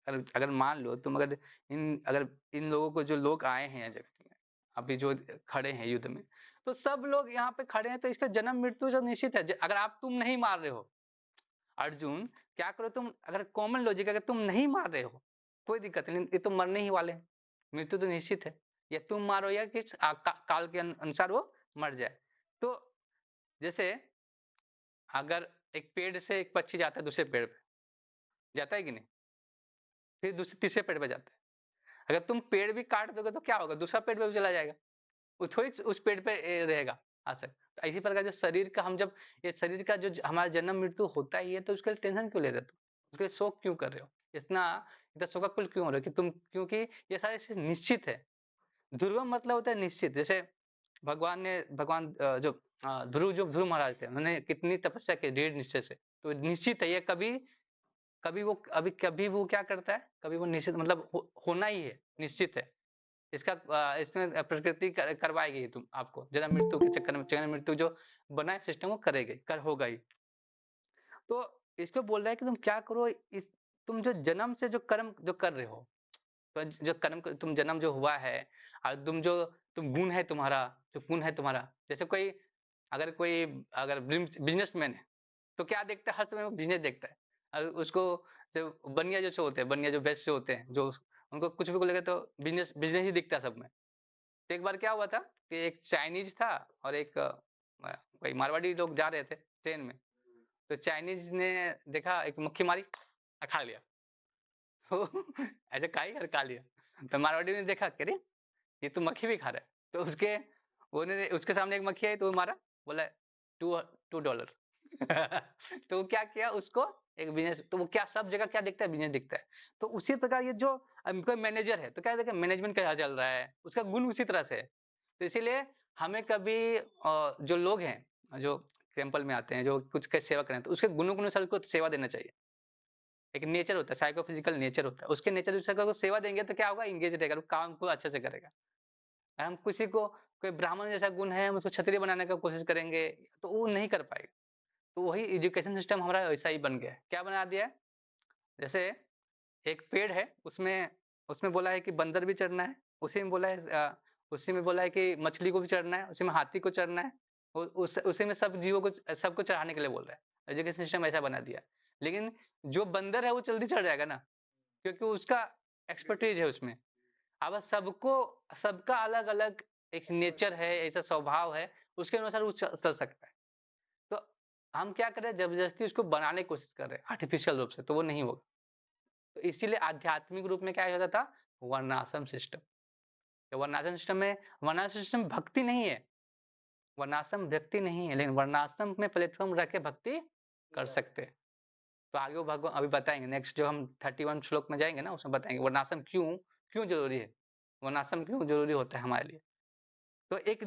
अगर अगर मान लो तुम अगर इन लोगों को, जो लोग आए हैं जगत में अभी जो खड़े हैं युद्ध में, तो सब लोग यहाँ पे खड़े हैं, तो इसका जन्म मृत्यु जो निश्चित है। अगर आप तुम नहीं मार रहे हो अर्जुन, क्या करो तुम, अगर कॉमन लॉजिक, अगर तुम नहीं मार रहे हो कोई दिक्कत नहीं, ये तो मरने ही वाले हैं, मृत्यु तो निश्चित है। या तुम मारो या किस काल के अनुसार वो मर जाए। तो जैसे अगर एक पेड़ से एक पक्षी जाता है दूसरे पेड़ पे, जाता है कि नहीं, फिर दूसरे तीसरे पेड़ पे जाता है। अगर तुम पेड़ भी काट दोगे तो क्या होगा, दूसरा पेड़ पे भी चला जाएगा, वो थोड़ी उस पेड़ पे रहेगा आसक्त। तो इसी प्रकार जो शरीर का हम जब ये शरीर का जो हमारा जन्म मृत्यु होता ही है, तो उसके लिए टेंशन क्यों ले रहे हो तुम, उसके लिए शोक क्यों कर रहे हो, इतना इतना शोकाकुल क्यों हो रहे हो कि तुम, क्योंकि ये सारे चीज निश्चित है। ध्रुवम मतलब होता है निश्चित। जैसे भगवान ध्रुव महाराज थे, उन्होंने कितनी तपस्या की दृढ़ निश्चय से, तो निश्चित है ये कभी वो क्या करता है, कभी वो निश्चित मतलब होना ही है, निश्चित है। इसमें प्रकृति करवाएगी तुम आपको जन्म मृत्यु के चक्कर में, जन्म मृत्यु जो बना है सिस्टम वो करेगी, होगा ही। तो इसको बोल रहा है कि तुम क्या करो, तुम जो जन्म से जो कर्म जो कर रहे हो, तो जो कर्म तुम जन्म जो हुआ है, और तुम गुण है तुम्हारा, जो गुण है तुम्हारा, जैसे कोई अगर बिजनेसमैन है, तो क्या देखता है, हर समय वो बिजनेस देखता है। और उसको जो बनिया जो होते हैं, बनिया जो वैश्य होते हैं, जो उनको कुछ भी को लगे तो बिजनेस बिजनेस ही दिखता है सब में। तो एक बार क्या हुआ था कि एक चाइनीज था और एक कोई मारवाड़ी लोग जा रहे थे ट्रेन में, तो चाइनीज ने देखा एक मक्खी मारी, खा लिया। तो ऐसे खा लिया। तो मारवाड़ी ने देखा कि अरे ये तो मक्खी भी खा रहा है, तो उसके सामने एक मक्खी आई तो वो मारा, बोला $2। तो वो क्या किया, उसको एक बिजनेस, तो वो क्या सब जगह क्या दिखता है, बिजनेस दिखता है। तो उसी प्रकार ये जो कोई मैनेजर है, तो क्या देखा मैनेजमेंट कैसा चल रहा है, उसका गुण उसी तरह से है। तो इसीलिए हमें कभी जो लोग हैं जो टेम्पल में आते हैं, जो कुछ का सेवा करें, तो उसके गुणों के अनुसार उसको सेवा देना चाहिए। एक नेचर होता है, साइकोफिजिकल नेचर होता है, उसके नेचर अनुसार को सेवा देंगे तो क्या होगा, इंगेज रहेगा, वो काम को अच्छे से करेगा। हम किसी को, कोई ब्राह्मण जैसा गुण है, हम उसको क्षत्रिय बनाने का कोशिश करेंगे, तो वो नहीं कर पाएगा। तो वही एजुकेशन सिस्टम हमारा वैसा ही बन गया है। क्या बना दिया है, जैसे एक पेड़ है, उसमें उसमें बोला है कि बंदर भी चढ़ना है, उसी में बोला है कि मछली को भी चढ़ना है, उसी में हाथी को चढ़ना है, उसी में सब जीवों को सबको चढ़ाने के लिए बोल रहा है। एजुकेशन सिस्टम ऐसा बना दिया। लेकिन जो बंदर है वो जल्दी चढ़ जाएगा ना, क्योंकि उसका एक्सपर्टीज है उसमें। अब सबका अलग अलग एक नेचर है, ऐसा स्वभाव है, उसके अनुसार वो चल सकता है। तो हम क्या कर रहे हैं, जबरदस्ती उसको बनाने की कोशिश कर रहे हैं आर्टिफिशियल रूप से, तो वो नहीं होगा। तो इसीलिए आध्यात्मिक रूप में क्या होता था, वर्णाश्रम सिस्टम। वर्णाश्रम सिस्टम में, वर्णाश्रम सिस्टम भक्ति नहीं है, वर्णाश्रम व्यक्ति नहीं है, लेकिन वर्णाश्रम में प्लेटफॉर्म रख के भक्ति कर सकते हैं। तो आगे वो भगवान अभी बताएंगे, नेक्स्ट जो हम 31 श्लोक में जाएंगे ना, उसमें बताएंगे वर्णाश्रम क्यों क्यों जरूरी है, वर्णाश्रम क्यों जरूरी होता है हमारे लिए। तो एक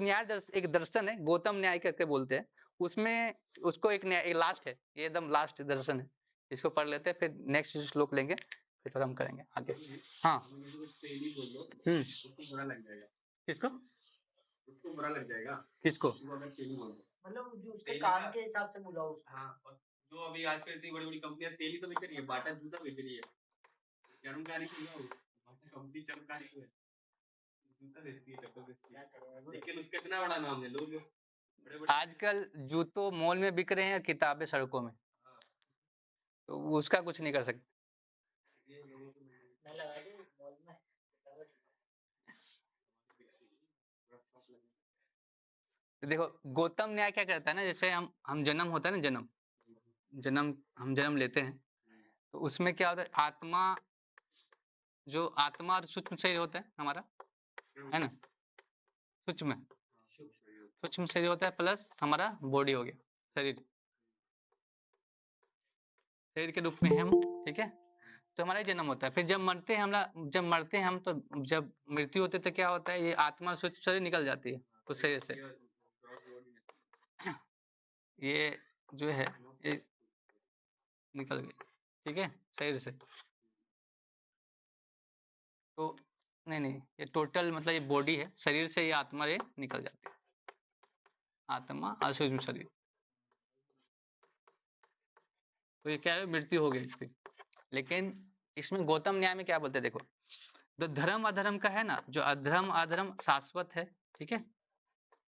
एक दर्शन है, गौतम न्याय करके बोलते हैं, उसमें उसको एक न्याय, एक लास्ट है, ये एकदम लास्ट दर्शन है, इसको पढ़ लेते हैं, फिर नेक्स्ट श्लोक लेंगे, फिर थोड़ा हम करेंगे आगे। हाँ तेली बोल दो, हम्म, उसको बुरा लग जाएगा। किसको उसको बुरा लग जाएगा, किसको उसको अगर तेली बोल दो, मतलब जो उसके तेली काम का- के हिसाब से बुलाओ उसको। हाँ, और जो अभी आजकल इतनी बड़ी बड़ी कंपनियां तेली तो बेच रही है, बाटा जूता बेच रही है, कर्मकारी क्यों ना हो, बाटा कंपनी कर्मकारी क्यों है, जूता बेचती है, चप्पल बेचती है, लेकिन उसका इतना बड़ा नाम है, लोग बड़े बड़े आजकल जूतों मॉल में बिक रहे हैं, किताबें सड़कों में, तो उसका कुछ नहीं कर सकते। ये लोगों को मैं लगा दूं मॉल में। तो देखो गौतम न्याय क्या करता है ना, जैसे हम जन्म होता है ना, जन्म हम जन्म लेते हैं, तो उसमें क्या होता है, आत्मा जो आत्मा और सूक्ष्म शरीर होता है हमारा, है ना, सूक्ष्म सूक्ष्म शरीर होता है, प्लस हमारा बॉडी हो गया, शरीर शरीर के रूप में है हम, ठीक है। तो हमारा जन्म होता है, फिर जब मरते हैं जब मरते हैं हम, तो जब मृत्यु होती है तो क्या होता है, ये आत्मा और सूक्ष्म शरीर निकल जाती है उस शरीर से, ये जो है ये निकल गई, ठीक है, शरीर से। तो नहीं, ये टोटल मतलब ये बॉडी है, शरीर से ये आत्मा ये निकल जाती है, आत्मा और सूक्ष्म शरीर। तो ये क्या है, मृत्यु हो गई इसकी। लेकिन इसमें गौतम न्याय में क्या बोलते हैं, देखो, जो धर्म अधर्म का है ना, जो अधर्म अधर्म शाश्वत है, ठीक है,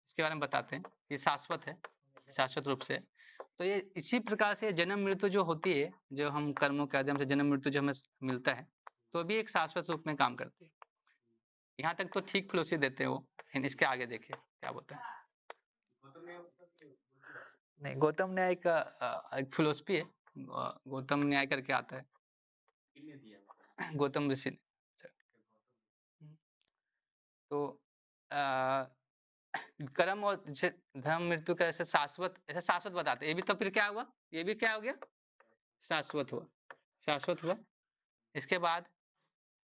इसके बारे में बताते हैं, ये शाश्वत है, शाश्वत रूप से। तो ये इसी प्रकार से जन्म मृत्यु जो होती है, जो हम कर्मों के माध्यम से जन्म मृत्यु जो हमें मिलता है, तो भी एक शाश्वत रूप में काम करती है। यहाँ तक तो ठीक फिलोसफी देते हैं वो, लेकिन इसके आगे देखिए क्या बोलते हैं। नहीं, गौतम न्याय का एक फिलोसफी है, गौतम न्याय करके आता है, किसने दिया, गौतम ऋषि ने। तो कर्म और जैसे धर्म मृत्यु का ऐसे शाश्वत बताते, ये भी तो फिर क्या हुआ, ये भी क्या हो गया, शाश्वत हुआ, शाश्वत हुआ। इसके बाद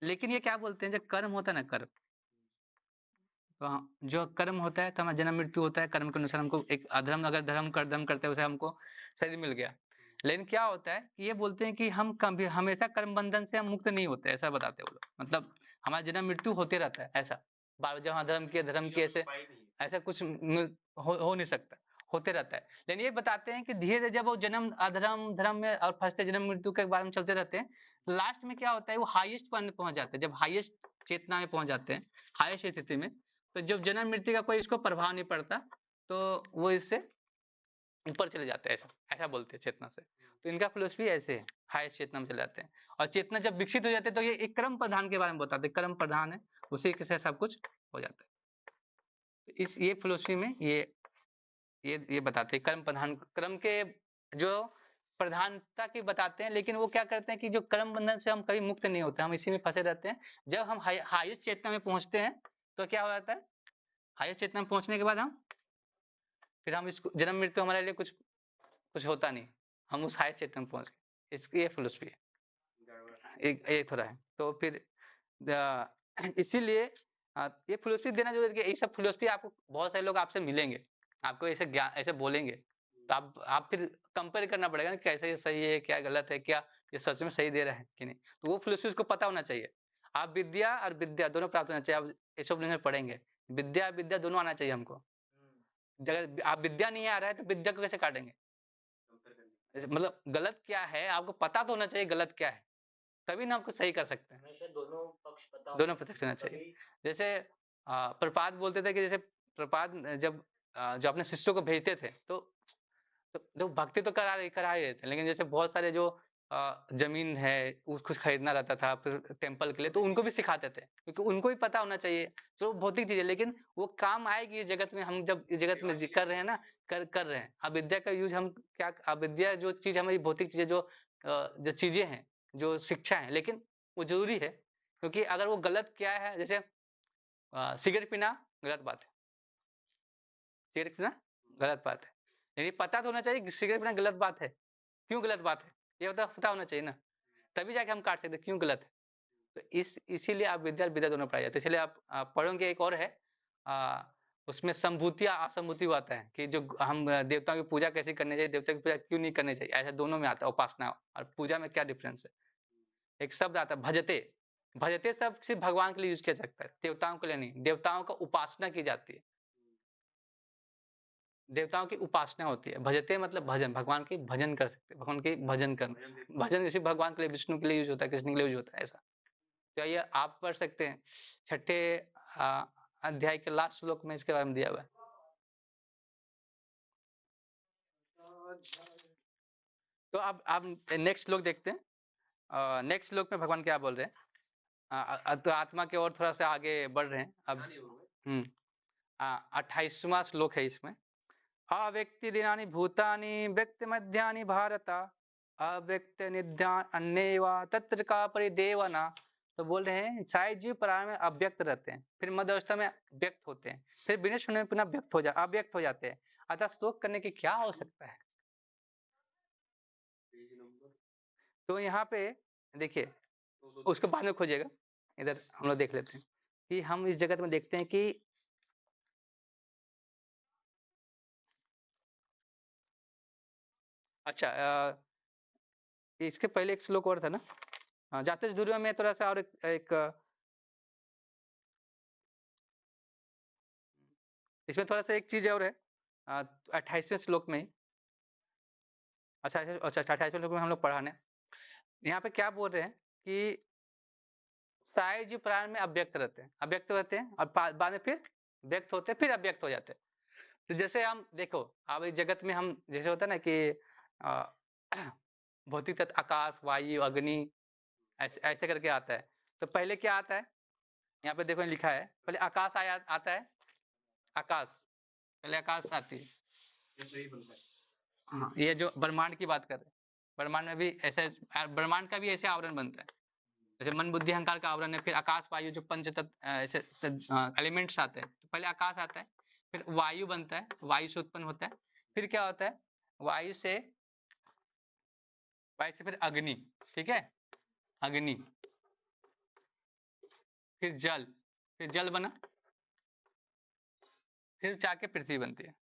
लेकिन ये क्या बोलते हैं, जो कर्म होता है ना, कर्म, तो जो कर्म होता है तो हमारा जन्म मृत्यु होता है, कर्म के अनुसार हमको एक अधर्म अगर धर्म करते हैं, उसे हमको शरीर मिल गया। लेकिन क्या होता है कि ये बोलते हैं कि हम कभी हमेशा कर्म बंधन से हम मुक्त नहीं होते, ऐसा बताते हैं वो लोग, मतलब हमारा जन्म मृत्यु होते रहता है, ऐसा बार जहाँ धर्म की ऐसे ऐसा कुछ हो नहीं सकता, होते रहता है। लेकिन ये बताते हैं कि धीरे धीरे जब वो जन्म अधर्म धर्म में और फंसते जन्म मृत्यु के बारे में चलते रहते हैं, लास्ट में क्या होता है, वो हाईएस्ट पॉइंट पहुंच जाते हैं, जब हाईएस्ट चेतना में पहुंच जाते हैं, हाईएस्ट स्थिति में, तो जब जन्म मृत्यु का कोई इसको प्रभाव नहीं पड़ता, तो वो इससे ऊपर चले जाते हैं, ऐसा ऐसा बोलते हैं चेतना से। तो इनका फिलोसफी ऐसे है, हाईएस्ट चेतना में चले जाते हैं, और चेतना जब विकसित हो जाते हैं तो ये एक क्रम प्रधान के बारे में बताते हैं, क्रम प्रधान है, उसी के से सब कुछ हो जाता है। इस ये फिलोसफी में ये बताते हैं कर्म प्रधान, क्रम के जो प्रधानता की बताते हैं, लेकिन वो क्या करते हैं कि जो कर्म बंधन से हम कभी मुक्त नहीं होते, हम इसी में फंसे रहते हैं। जब हम हाईएस्ट चेतना में पहुंचते हैं तो क्या हो जाता है, हाईएस्ट चेतना में पहुंचने के बाद फिर हम इसको जन्म मृत्यु हमारे लिए कुछ कुछ होता नहीं, हम उस हाईएस्ट चेतना में पहुंच गए, इसकी ये फिलोसफी है, एक थोड़ा है। तो फिर इसीलिए ये फिलोसफी देना जरूरी है, ये सब फिलोसफी आपको बहुत सारे लोग आपसे मिलेंगे, आपको ऐसे ज्ञान ऐसे बोलेंगे, तो आप फिर कंपेयर करना पड़ेगा ना, कैसे ये सही है, क्या गलत है, क्या ये सच में सही दे रहा है कि नहीं। तो वो फिलोसफी उसको पता होना चाहिए। आप विद्या और विद्या दोनों प्राप्त होना चाहिए, आप ये सब में पढ़ेंगे, विद्या विद्या दोनों आना चाहिए हमको। अगर आप विद्या नहीं आ रहा है तो विद्या को कैसे काटेंगे, मतलब गलत क्या है आपको पता तो होना चाहिए, गलत क्या है, तभी ना आपको सही कर सकते हैं। हमेशा दोनों पक्ष पता दोनों पक्ष होना चाहिए। जैसे प्रपात बोलते थे कि जैसे प्रपात जब जो अपने शिष्यों को भेजते थे, तो भक्ति तो करा ही रहे थे, लेकिन जैसे बहुत सारे जो जमीन है कुछ खरीदना रहता था फिर टेम्पल के लिए, तो उनको भी सिखाते थे, क्योंकि उनको भी पता होना चाहिए, चलो भौतिक चीज है लेकिन वो काम आएगी ये जगत में, हम जब इस जगत में कर रहे हैं ना, कर रहे हैं। अविद्या का यूज हम क्या, अविद्या जो चीज हमारी भौतिक चीजें जो चीजें हैं, जो शिक्षा है, लेकिन वो जरूरी है, क्योंकि अगर वो गलत क्या है, जैसे सिगरेट पीना गलत बात है, सिगरेट पीना गलत बात है, यानी पता तो होना चाहिए कि सिगरेट पीना गलत बात है, क्यों गलत बात है ये पता होना चाहिए ना, तभी जाके हम काट सकते हैं क्यों गलत है। तो इसीलिए आप विद्या और विद्या दोनों पढ़ाई जाते हैं। इसलिए आप पढ़ोगे एक और है आ, उसमें संभूति असंभूति आता है कि जो हम देवताओं की पूजा कैसे करनी चाहिए, देवताओं की पूजा क्यों नहीं करनी चाहिए, ऐसा दोनों में आता है। उपासना और पूजा में क्या डिफरेंस है। एक शब्द आता है भजते, भजते शब्द सिर्फ भगवान के लिए यूज किया जाता है, देवताओं के लिए नहीं। देवताओं का उपासना की जाती है, देवताओं की उपासना होती है। भजते मतलब भजन, भगवान के भजन कर सकते हैं, भगवान के भजन करना। भजन जैसे भगवान के लिए, विष्णु के लिए यूज होता है, कृष्ण के लिए यूज होता है ऐसा। तो ये आप पढ़ सकते हैं, छठे अध्याय के लास्ट श्लोक में इसके बारे में दिया हुआ है। तो अब आप नेक्स्ट श्लोक देखते हैं। नेक्स्ट श्लोक में भगवान क्या बोल रहे हैं। तो आत्मा की ओर थोड़ा सा आगे बढ़ रहे हैं अब। 28वां श्लोक है इसमें। अव्यक्ति दिनानि भूतानि व्यक्ति मध्यानि भारत अव्यक्त निध्यान अन्येवा तत्र का परिदेवना। तो बोल रहे हैं सारे जीव प्रारंभ में अव्यक्त रहते हैं, फिर मध्य अवस्था में व्यक्त होते हैं, फिर विनष्ट होने में पुनः अव्यक्त हो जाते हैं। अतः श्लोक करने की क्या आवश्यकता है। तो यहाँ पे देखिए, उसको बाद में खोजिएगा, इधर हम लोग देख लेते हैं कि हम इस जगत में देखते हैं कि अच्छा इसके पहले एक श्लोक और था ना। जाते ध्रुव में थोड़ा सा और एक इसमें थोड़ा सा एक चीज और है 28वें श्लोक में। अच्छा 28वें श्लोक में हम लोग पढ़ाने यहाँ पे क्या बोल रहे हैं कि सारे जीव प्राण में अव्यक्त रहते हैं और बाद में फिर व्यक्त होते हैं, फिर अव्यक्त हो जाते हैं। तो जैसे हम देखो अब इस जगत में हम जैसे होता है ना कि भौतिक तत्व आकाश वायु अग्नि ऐसे ऐसे करके आता है। तो पहले क्या आता है, यहाँ पे देखो लिखा है पहले आकाश आता है, आकाश पहले आकाश आती है। हाँ ये जो ब्रह्मांड की बात कर रहे हैं, ब्रह्मांड में भी ऐसे, ब्रह्मांड का भी ऐसे आवरण बनता है जैसे मन बुद्धि अहंकार का आवरण है। फिर आकाश वायु जो पंच तत्व ऐसे एलिमेंट्स आते हैं। तो पहले आकाश आता है, फिर वायु बनता है, वायु से उत्पन्न होता है, फिर क्या होता है वायु से फिर अग्नि, ठीक है अग्नि, फिर जल बना, फिर जाके पृथ्वी बनती है,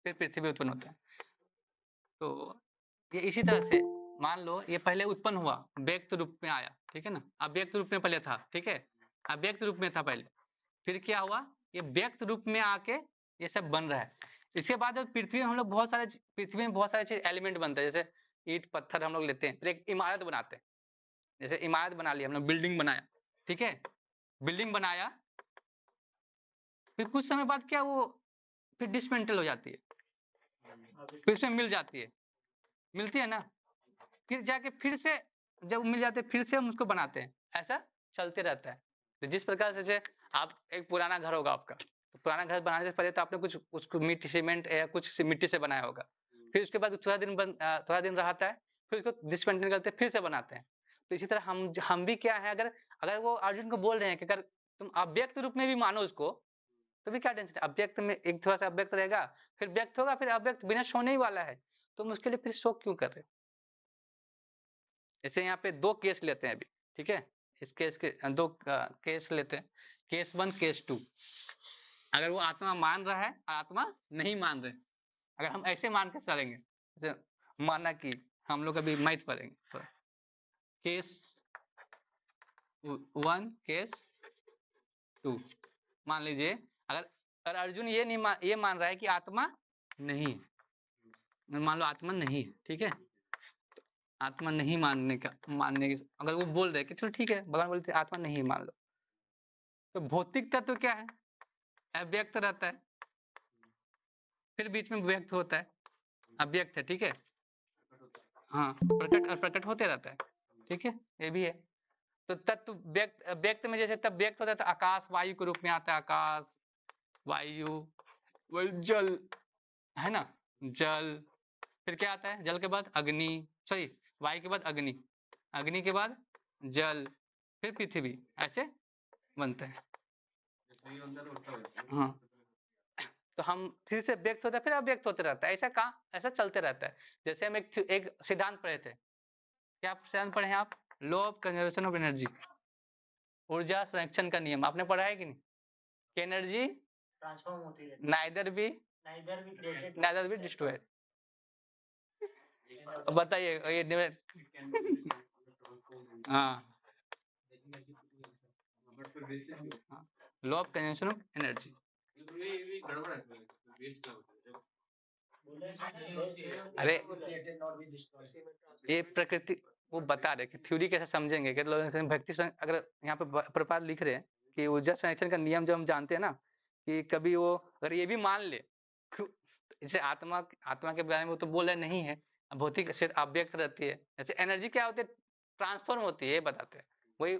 फिर पृथ्वी उत्पन्न होता है। तो ये इसी तरह से मान लो ये पहले उत्पन्न हुआ, व्यक्त रूप में आया, ठीक है ना। अव्यक्त रूप में पहले था, ठीक है अव्यक्त रूप में था पहले, फिर क्या हुआ ये व्यक्त रूप में आके ये सब बन रहा है। इसके बाद पृथ्वी में हम लोग पृथ्वी में बहुत सारे चीज एलिमेंट बनते हैं, जैसे ईंट पत्थर हम लोग लेते हैं, फिर एक इमारत बनाते हैं। जैसे इमारत बना लिया हम लोग, बिल्डिंग बनाया, ठीक है बिल्डिंग बनाया, फिर कुछ समय बाद क्या वो फिर डिसमेंटल हो जाती है, फिर उसमें मिलती है ना, फिर जाके फिर से जब मिल जाते हैं फिर से हम उसको बनाते हैं, ऐसा चलते रहता है। तो जिस प्रकार से जैसे आप एक पुराना घर होगा आपका, तो पुराना घर बनाने से पहले तो आपने कुछ उसको मिट्टी सीमेंट या कुछ मिट्टी से बनाया होगा, फिर उसके बाद थोड़ा दिन रहता है, फिर उसको डिसमेंटल करते हैं, फिर से बनाते हैं। तो इसी तरह हम भी क्या है, अगर वो अर्जुन को बोल रहे हैं कि अगर तुम अव्यक्त रूप में भी मानो उसको, तो भी क्या टेंशन है। अव्यक्त में एक थोड़ा सा अव्यक्त रहेगा, फिर व्यक्त होगा, फिर अव्यक्त विनष्ट होने ही वाला है, तुम उसके लिए फिर शोक क्यों कर रहे हो। जैसे यहाँ पे दो केस लेते हैं अभी, ठीक है इस केस के दो केस लेते हैं, केस 1 केस 2। अगर वो आत्मा मान रहा है और आत्मा नहीं मान रहे, अगर हम ऐसे मान के चलेंगे, जैसे माना कि हम लोग अभी मैथ पढ़ेंगे तो केस 1 केस 2, मान लीजिए अगर अर्जुन ये मान रहा है कि आत्मा नहीं है, मान लो आत्मा नहीं है, ठीक है आत्मा नहीं मानने की अगर वो बोल रहे कि चलो ठीक है, भगवान बोलते आत्मा नहीं मान लो, तो भौतिक तत्व क्या है अव्यक्त रहता है, फिर बीच में व्यक्त होता है, अव्यक्त है, ठीक है हाँ प्रकट होते रहता है, ठीक है ये भी है। तो तत्व व्यक्त में जैसे तब व्यक्त होता है तो आकाश वायु के रूप में आता है, आकाश वायु जल है ना, जल, फिर क्या आता है जल के बाद अग्नि, सॉरी वायु के बाद अग्नि, अग्नि के बाद जल, फिर पृथ्वी, ऐसे बनता है। हाँ तो हम फिर से व्यक्त होता है, फिर अव्यक्त होते रहता है, ऐसा कहाँ, ऐसा चलते रहता है। जैसे हम एक सिद्धांत पढ़े थे, क्या सिद्धांत पढ़े हैं आप? Law of conservation of energy, ऊर्जा संरक्षण का नियम, आपने पढ़ा है कि नहीं? कि एनर्जी ट्रांसफॉर्म होती रहती neither be neither be created neither be destroyed. बताइए ये हाँ, law of conservation of energy. ये गड़बड़ है, वेस्ट क्या होता है अरे ये प्रकृति, वो बता रहे कि थ्योरी कैसे समझेंगे कि लोग भक्ति अगर यहाँ पे प्रपात लिख रहे हैं कि ऊर्जा संरक्षण का नियम जो हम जानते हैं ना, कि कभी वो अगर ये भी मान ले, जैसे आत्मा के बारे में वो तो बोल रहे नहीं है, भौतिक से अव्यक्त रहती है, जैसे एनर्जी क्या होती है, ट्रांसफॉर्म होती है, ये बताते हैं। वही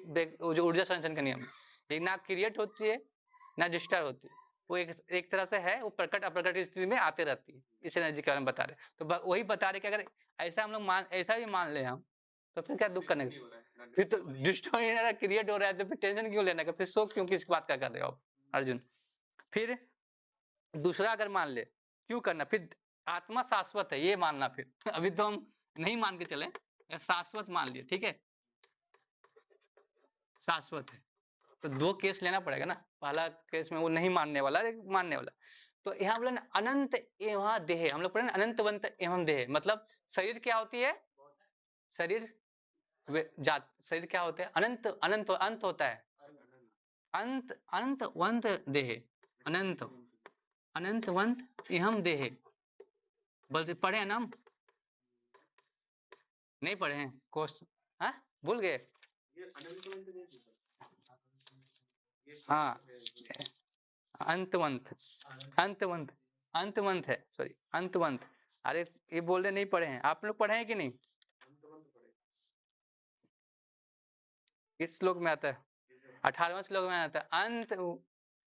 जो ऊर्जा संरक्षण का नियम है, ये ना क्रिएट होती है ना डिस्टर्ब होती है, वो एक तरह से है, वो प्रकट अप्रकट की स्थिति में आते रहती है, इस एनर्जी के बारे में बता रहे। तो वही बता रहे कि अगर ऐसा हम लोग ऐसा भी मान ले हम, तो फिर क्या दुख करने का, फिर तो डिस्ट्रॉय क्रिएट हो रहा है, तो फिर टेंशन क्यों लेने का, फिर शोक क्यों किस बात का कर रहे हो आप अर्जुन? फिर दूसरा अगर मान ले, क्यों करना, फिर आत्मा शाश्वत है ये मानना, फिर अभी तो हम नहीं मान के चले, शाश्वत मान लिए, ठीक है, शाश्वत है, तो दो केस लेना पड़ेगा ना, पहला केस में वो नहीं मानने वाला, मानने वाला। तो यहाँ बोले अनंत एवं देह, हम लोग पढ़े ना अनंतवंत एवं देह, मतलब शरीर क्या होती है, शरीर शरीर क्या होता है, अनंत, अनंत अंत होता है, अंत अनंतवंत देह, अनंत अनंतवंत एवं देह, बोलते पढ़े हैं ना हम? नहीं पढ़े हैं कोर्स, हाँ भूल गए, हाँ अंतवंत, अंतवंत, अंतवंत है, सॉरी अंतवंत। अरे ये बोल रहे नहीं पढ़े हैं, आप लोग पढ़े हैं कि नहीं? किस श्लोक में आता है? 18वें श्लोक में आता है, अंत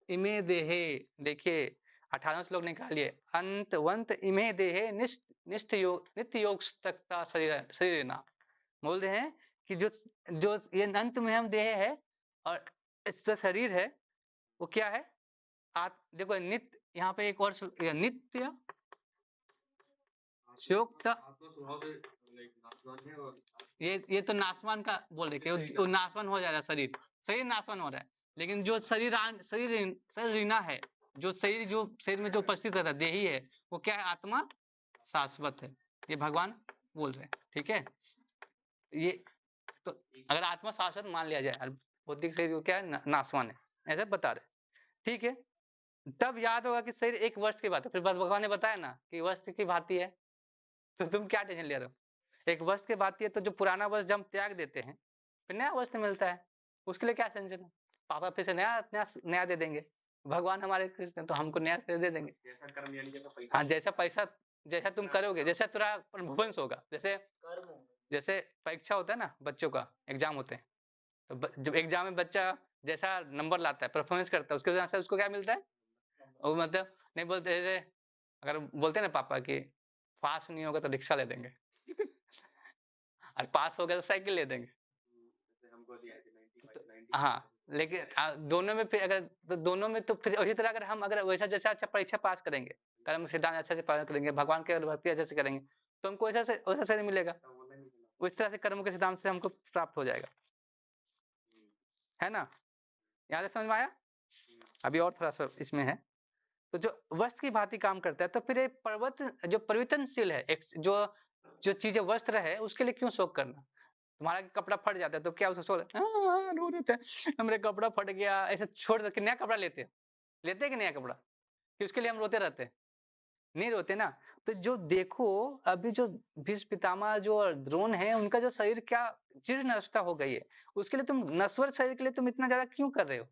इमे देहे, देखिए 18वां श्लोक निकालिए, अंतवंत इमे देहे नित्य योग तक्ता शरीर ना, बोल रहे हैं कि जो ये अंत में हम देह है और इसका शरीर है, वो क्या है, देखो नित्य, यहाँ पे एक और नित्य योक्त, ये तो नासवान का बोल रहे कि वो नासवान हो जाएगा, शरीर नासवान हो रहा है, लेकिन जो शरीर रीना है, जो शरीर में जो उपस्थित रहता है, देही है, वो क्या है, आत्मा शाश्वत है, ये भगवान बोल रहे हैं, ठीक है। ये तो अगर आत्मा शाश्वत मान लिया जाए, भौतिक शरीर क्या है, नासवान है, ऐसा बता रहे, ठीक है। तब याद होगा कि शरीर एक वस्त्र की बात है, फिर बस भगवान ने बताया ना कि वस्त्र की भांति है, तो तुम क्या टेंशन ले रहे हो, एक वस्त्र की भांति है, तो जो पुराना वस्त्र जब हम त्याग देते हैं, फिर नया वस्त्र मिलता है, उसके लिए क्या टेंशन है, पापा फिर से नया दे देंगे, भगवान हमारे कृष्ण, तो हमको नया दे देंगे, हाँ जैसा पैसा, जैसा तुम करोगे, जैसा तेरा परफॉर्मेंस होगा, जैसे परीक्षा होता है ना, बच्चों का एग्जाम होते हैं, तो जब एग्जाम में बच्चा जैसा नंबर लाता है, परफॉर्मेंस करता है, उसके वजह से उसको क्या मिलता है, वो मतलब नहीं बोलते, जैसे अगर बोलते हैं ना पापा कि पास नहीं होगा तो रिक्शा ले देंगे और पास हो गया तो साइकिल ले देंगे, हाँ, लेकिन दोनों में फिर अगर तो दोनों में तो फिर उसी तरह अगर हम अगर वैसा जैसा अच्छा परीक्षा पास करेंगे, कर्म सिद्धांत अच्छे से पालन करेंगे, भगवान के भक्ति अच्छे से करेंगे, तो हमको वैसा शरीर मिलेगा, उस तरह से कर्म के सिद्धांत से हमको प्राप्त हो जाएगा, है ना, यहाँ से समझ में आया? अभी और थोड़ा सा इसमें है, तो जो वस्त्र की भांति काम करता है, तो फिर एक पर्वत जो परिवर्तनशील है, एक जो चीजें वस्त्र है, उसके लिए क्यों शोक करना, तुम्हारा कपड़ा फट जाता है तो क्या उसको रो देते हैं, मेरे कपड़ा फट गया, ऐसे छोड़ दे, नया कपड़ा लेते हैं कि नया कपड़ा, कि उसके लिए हम रोते रहते हैं, नहीं रोते ना। तो जो देखो अभी जो भीष्म पितामह जो द्रोण है, उनका जो शरीर क्या जीर्ण अवस्था हो गई है, उसके लिए तुम नश्वर शरीर के लिए तुम इतना ज्यादा क्यों कर रहे हो,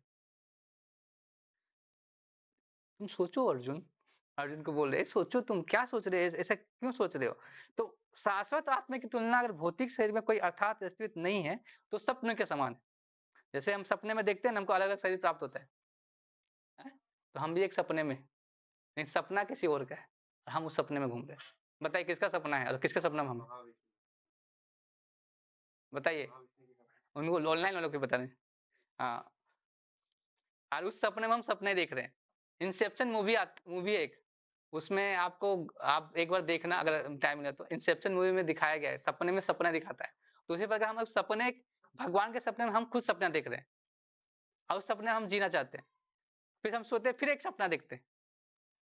तुम सोचो अर्जुन, अर्जुन को बोल रहे सोचो, तुम क्या सोच रहे हो, ऐसा क्यों सोच रहे हो। तो शाश्वत आत्मा की तुलना अगर भौतिक शरीर में कोई अर्थात अस्तित्व नहीं है, तो सपने के समान है, जैसे हम सपने में देखते हैं ना, हमको अलग अलग शरीर प्राप्त होता है? तो हम भी एक सपने में, नहीं सपना किसी और का है, हम उस सपने में घूम रहे हैं, बताइए किसका सपना है और किसके सपना में हम, बताइए, उनको ऑनलाइन वालों को बता रहे हैं, हाँ, और उस सपने में हम सपने देख रहे हैं, इंसेप्शन मूवी एक, उसमें आपको आप एक बार देखना अगर टाइम मिले तो। इंसेप्शन मूवी में दिखाया गया है, सपने में सपना दिखाता है। तो उसी प्रकार हम सपने, भगवान के सपने में हम खुद सपना देख रहे हैं और उस सपने हम जीना चाहते हैं, फिर हम सोते हैं, फिर एक सपना देखते हैं।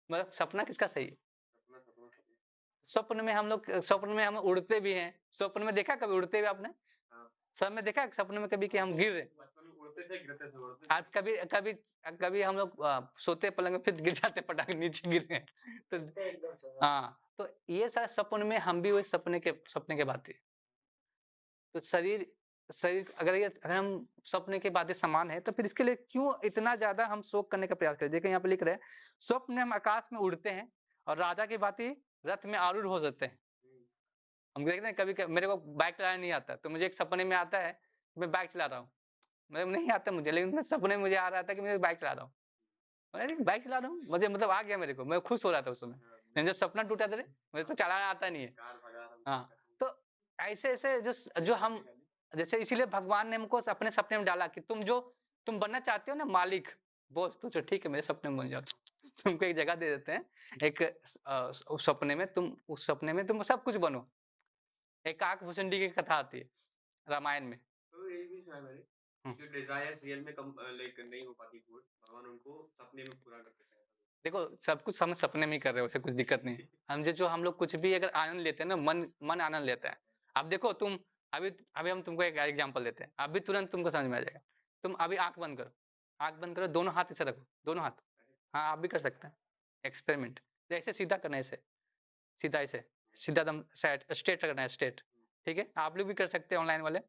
मतलब सपना किसका सही है? स्वप्न में हम लोग, स्वप्न में हम उड़ते भी हैं। स्वप्न में देखा कभी उड़ते हुए आपने? हाँ। सब में देखा सपने में कभी कि हम गिर रहे हैं? बचपन में उड़ते थे, गिरते थे, उड़ते थे। आज कभी कभी कभी हम लोग सोते पलंग में फिर गिर जाते, पटाख नीचे गिर रहे हैं तो एकदम सही। हाँ, तो ये सारे सपने में हम भी वही सपने के बातें। तो शरीर शरीर अगर हम सपने की बातें समान है तो फिर इसके लिए क्यों इतना ज्यादा हम शोक करने का प्रयास करें? देखिए यहाँ पे लिख रहे हैं, स्वप्न में हम आकाश में उड़ते हैं और राजा की भांति रथ में आरूढ़ हो जाते हैं। हम देखते हैं कभी मेरे को बाइक चलाना नहीं आता, तो मुझे एक सपने में आता है मैं बाइक चला रहा हूँ। मतलब नहीं आता मुझे, लेकिन मैं सपने में मुझे आ रहा था कि मैं बाइक चला रहा हूँ। अरे बाइक चला रहा हूँ, मुझे मतलब आ गया मेरे को, मैं खुश हो रहा था उस समय। लेकिन जब सपना टूटा था, मुझे तो चलाना आता नहीं है। कार भगा रहा हूँ। हाँ, तो ऐसे ऐसे जो हम, जैसे इसीलिए भगवान ने हमको अपने सपने में डाला कि तुम बनना चाहते हो ना मालिक, बॉस, तो ठीक है मेरे सपने में बन जाओ। तुमको एक जगह दे देते हैं, एक उस सपने में उस सपने में तुम सब कुछ बनो। एक काक भुसुंडी की कथा आती है रामायण में। तो ये भी सुना है मैंने, जो डिजायर रियल में कम लाइक नहीं हो पाती पूरी, भगवान उनको सपने में पूरा कर देता है। देखो सब कुछ हम सपने में ही कर रहे हो, उससे कुछ दिक्कत नहीं है। हम लोग कुछ भी अगर आनंद लेते हैं ना, मन आनंद लेता है। अब देखो तुम, अभी अभी हम तुमको एक एग्जांपल देते हैं, अभी तुरंत तुमको समझ में आ जाएगा। तुम अभी आंख बंद करो, आंख बंद करो, दोनों हाथ ऐसे रखो, दोनों हाथ। हाँ आप भी कर सकते हैं एक्सपेरिमेंट। ऐसे सीधा करना है, ऐसे सीधा, ऐसे सीधा दम स्ट्रेट करना है, स्ट्रेट। ठीक है, आप लोग भी कर सकते हैं ऑनलाइन वाले।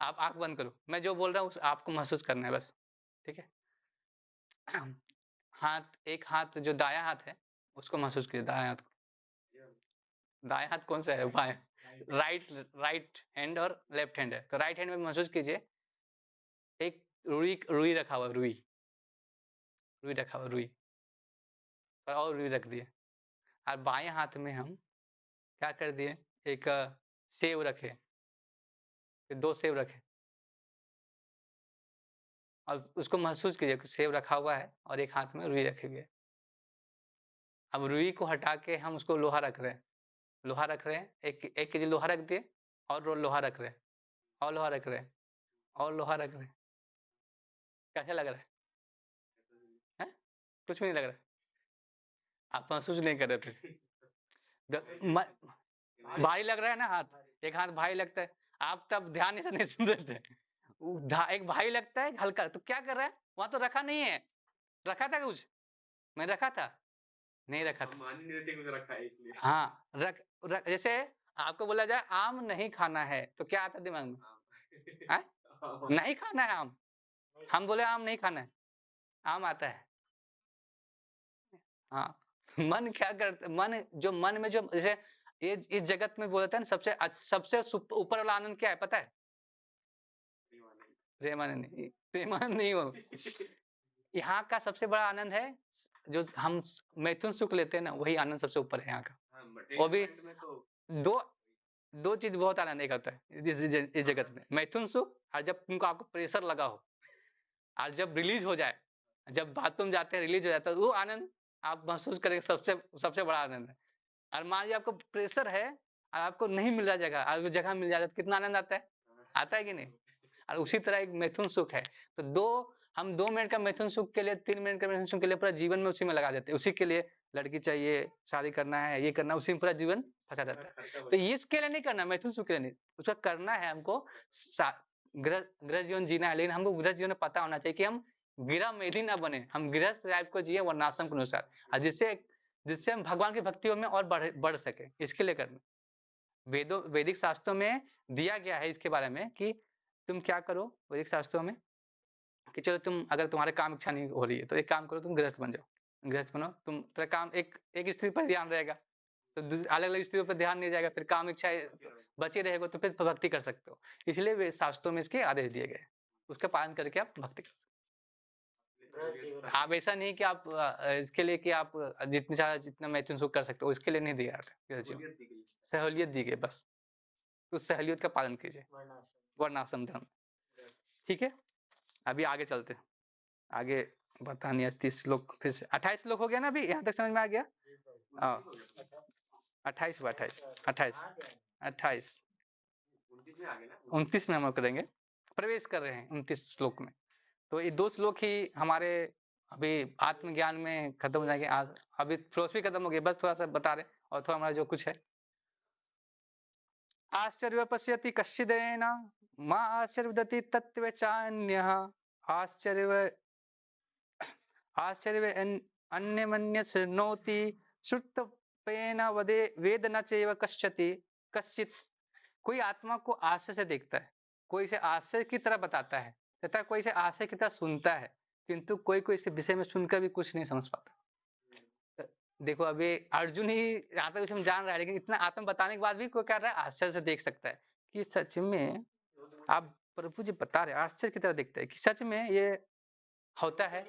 आप आंख बंद करो, मैं जो बोल रहा हूँ आपको महसूस करना है बस। ठीक है, एक हाथ जो दाया हाथ है उसको महसूस कीजिए, दाया हाथ को। दाया हाथ कौन सा है? बाएं। राइट हैंड और लेफ्ट हैंड है, तो राइट हैंड में महसूस कीजिए एक रुई रुई रखा हुआ, रुई रुई रखा हुआ, रुई और रुई रख दिए। और बाएं हाथ में हम क्या कर दिए, एक सेव रखे, फिर 2 सेव रखे और उसको महसूस कीजिए कि सेव रखा हुआ है और एक हाथ में रुई रखे गए। अब रुई को हटा के हम उसको लोहा रख रहे हैं, लोहा रख रहे हैं, 1 केजी लोहा रख दिए और लोहा रख रहे हैं और लोहा रख रहे हैं और लोहा रख रहे हैं। कैसा लग रहा है? हैं? कुछ भी नहीं लग रहा है, आप महसूस नहीं कर रहे थे। भारी लग रहा है ना हाथ, एक हाथ भारी लगता है, आप तब ध्यान से नहीं सुन रहे थे। एक भारी लगता है हल्का, तो क्या कर रहा है वहां? तो रखा नहीं है, रखा था कुछ? मैं रखा था? नहीं रखा था। मान ही नहीं देते कुछ रखा है इसलिए। हाँ, रख जैसे आपको बोला जाए आम नहीं खाना है तो क्या आता दिमाग में? है? नहीं खाना है आम, हम बोले आम नहीं खाना है, आम आता है। हाँ, मन क्या करता, मन में जो, जैसे ये इस जगत में बोलते हैं ना, सबसे ऊपर वाला आनंद क्या है पता है? प्रेमानंद नहीं, प्रेमानंद नहीं हो। यहाँ का सबसे बड़ा आनंद है जो हम मैथुन सुख लेते हैं ना, वही आनंद सबसे ऊपर है यहाँ का। वो भी दो दो चीज बहुत आनंद एक होता है इस जगत में, मैथुन सुख, और जब तुमको आपको प्रेशर लगा हो और जब रिलीज हो जाए, जब बाथरूम जाते हैं रिलीज हो जाता है, वो आनंद आप महसूस करेंगे, सबसे सबसे बड़ा आनंद है। और मान लीजिए आपको प्रेशर है और आपको नहीं मिल रहा जगह, और वो जगह मिल जाता है, कितना आनंद आता है? आता है कि नहीं? और उसी तरह एक मैथुन सुख है। तो हम 2 मिनट का मैथुन सुख के लिए, 3 मिनट का मैथुन सुख के लिए पूरा जीवन में उसी में लगा देते हैं, उसी के लिए लड़की चाहिए, शादी करना है, ये करना, उसी में पूरा जीवन फंसा जाता है। तो ये इसके लिए नहीं करना, मैथुन सुख के लिए नहीं, उसका करना है हमको गृह जीवन जीना है। लेकिन हमको गृह जीवन में पता होना चाहिए कि हम गिरा मेधी ना बने, हम गृहस्थ लाइफ को जिए वर्णाश्रम के अनुसार, और जिससे हम भगवान की भक्ति में और बढ़ सके, इसके लिए करना। वैदिक शास्त्रों में दिया गया है इसके बारे में कि तुम क्या करो, वैदिक शास्त्रों में कि चलो तुम, अगर तुम्हारे काम इच्छा नहीं हो रही है तो एक काम करो, तुम गृहस्थ बन जाओ, गृहस्थ बनो, तेरा काम एक स्त्री पर ध्यान रहेगा, तो अलग अलग स्त्रियों पर ध्यान नहीं जाएगा, फिर काम इच्छा बचे रहेगा तो फिर भक्ति कर सकते हो। इसलिए वे शास्त्रों में इसके आदेश दिए गए, उसका पालन करके आप भक्ति कर सकते हो। आप ऐसा नहीं कि आप इसके लिए कि आप जितना मैथुन सुख कर सकते हो, इसके लिए नहीं दिया गया, सहूलियत दी गई बस, उस सहूलियत का पालन कीजिए, वर्णाश्रम धर्म। ठीक है, अभी आगे चलते हैं, आगे पता नहीं 30 श्लोक फिर से 28 श्लोक हो गया ना अभी, यहाँ तक समझ में आ गया? 28 हुआ 28 28 28 29 में हम लोग करेंगे, प्रवेश कर रहे हैं 29 श्लोक में। तो ये 2 श्लोक ही हमारे अभी आत्मज्ञान में खत्म हो जाएंगे। आज अभी फिलोसफी खत्म हो गई, बस थोड़ा सा बता रहे और थोड़ा हमारा जो कुछ है। आश्चर्य पश्यति कश्चिदेन मा आश्चर्यवदति तत्व चान्यः आश्चर्य आश्चर्य अन्यमन्य शृणोति श्रुतपेन वदे वेद न चैव कश्चित्। कोई आत्मा को आश्चर्य से देखता है, कोई इसे आश्चर्य की तरह बताता है तथा कोई इसे आश्चर्य की तरह सुनता है, किंतु कोई कोई इस विषय में सुनकर भी कुछ नहीं समझ पाता। देखो अभी अर्जुन ही यहाँ तक कुछ हम जान रहा है, लेकिन इतना आत्मा बताने के बाद भी कोई कह रहा है आश्चर्य से देख सकता है कि सच में आप प्रभु जी बता रहे आश्चर्य की तरह देखते हैं कि सच में ये होता है,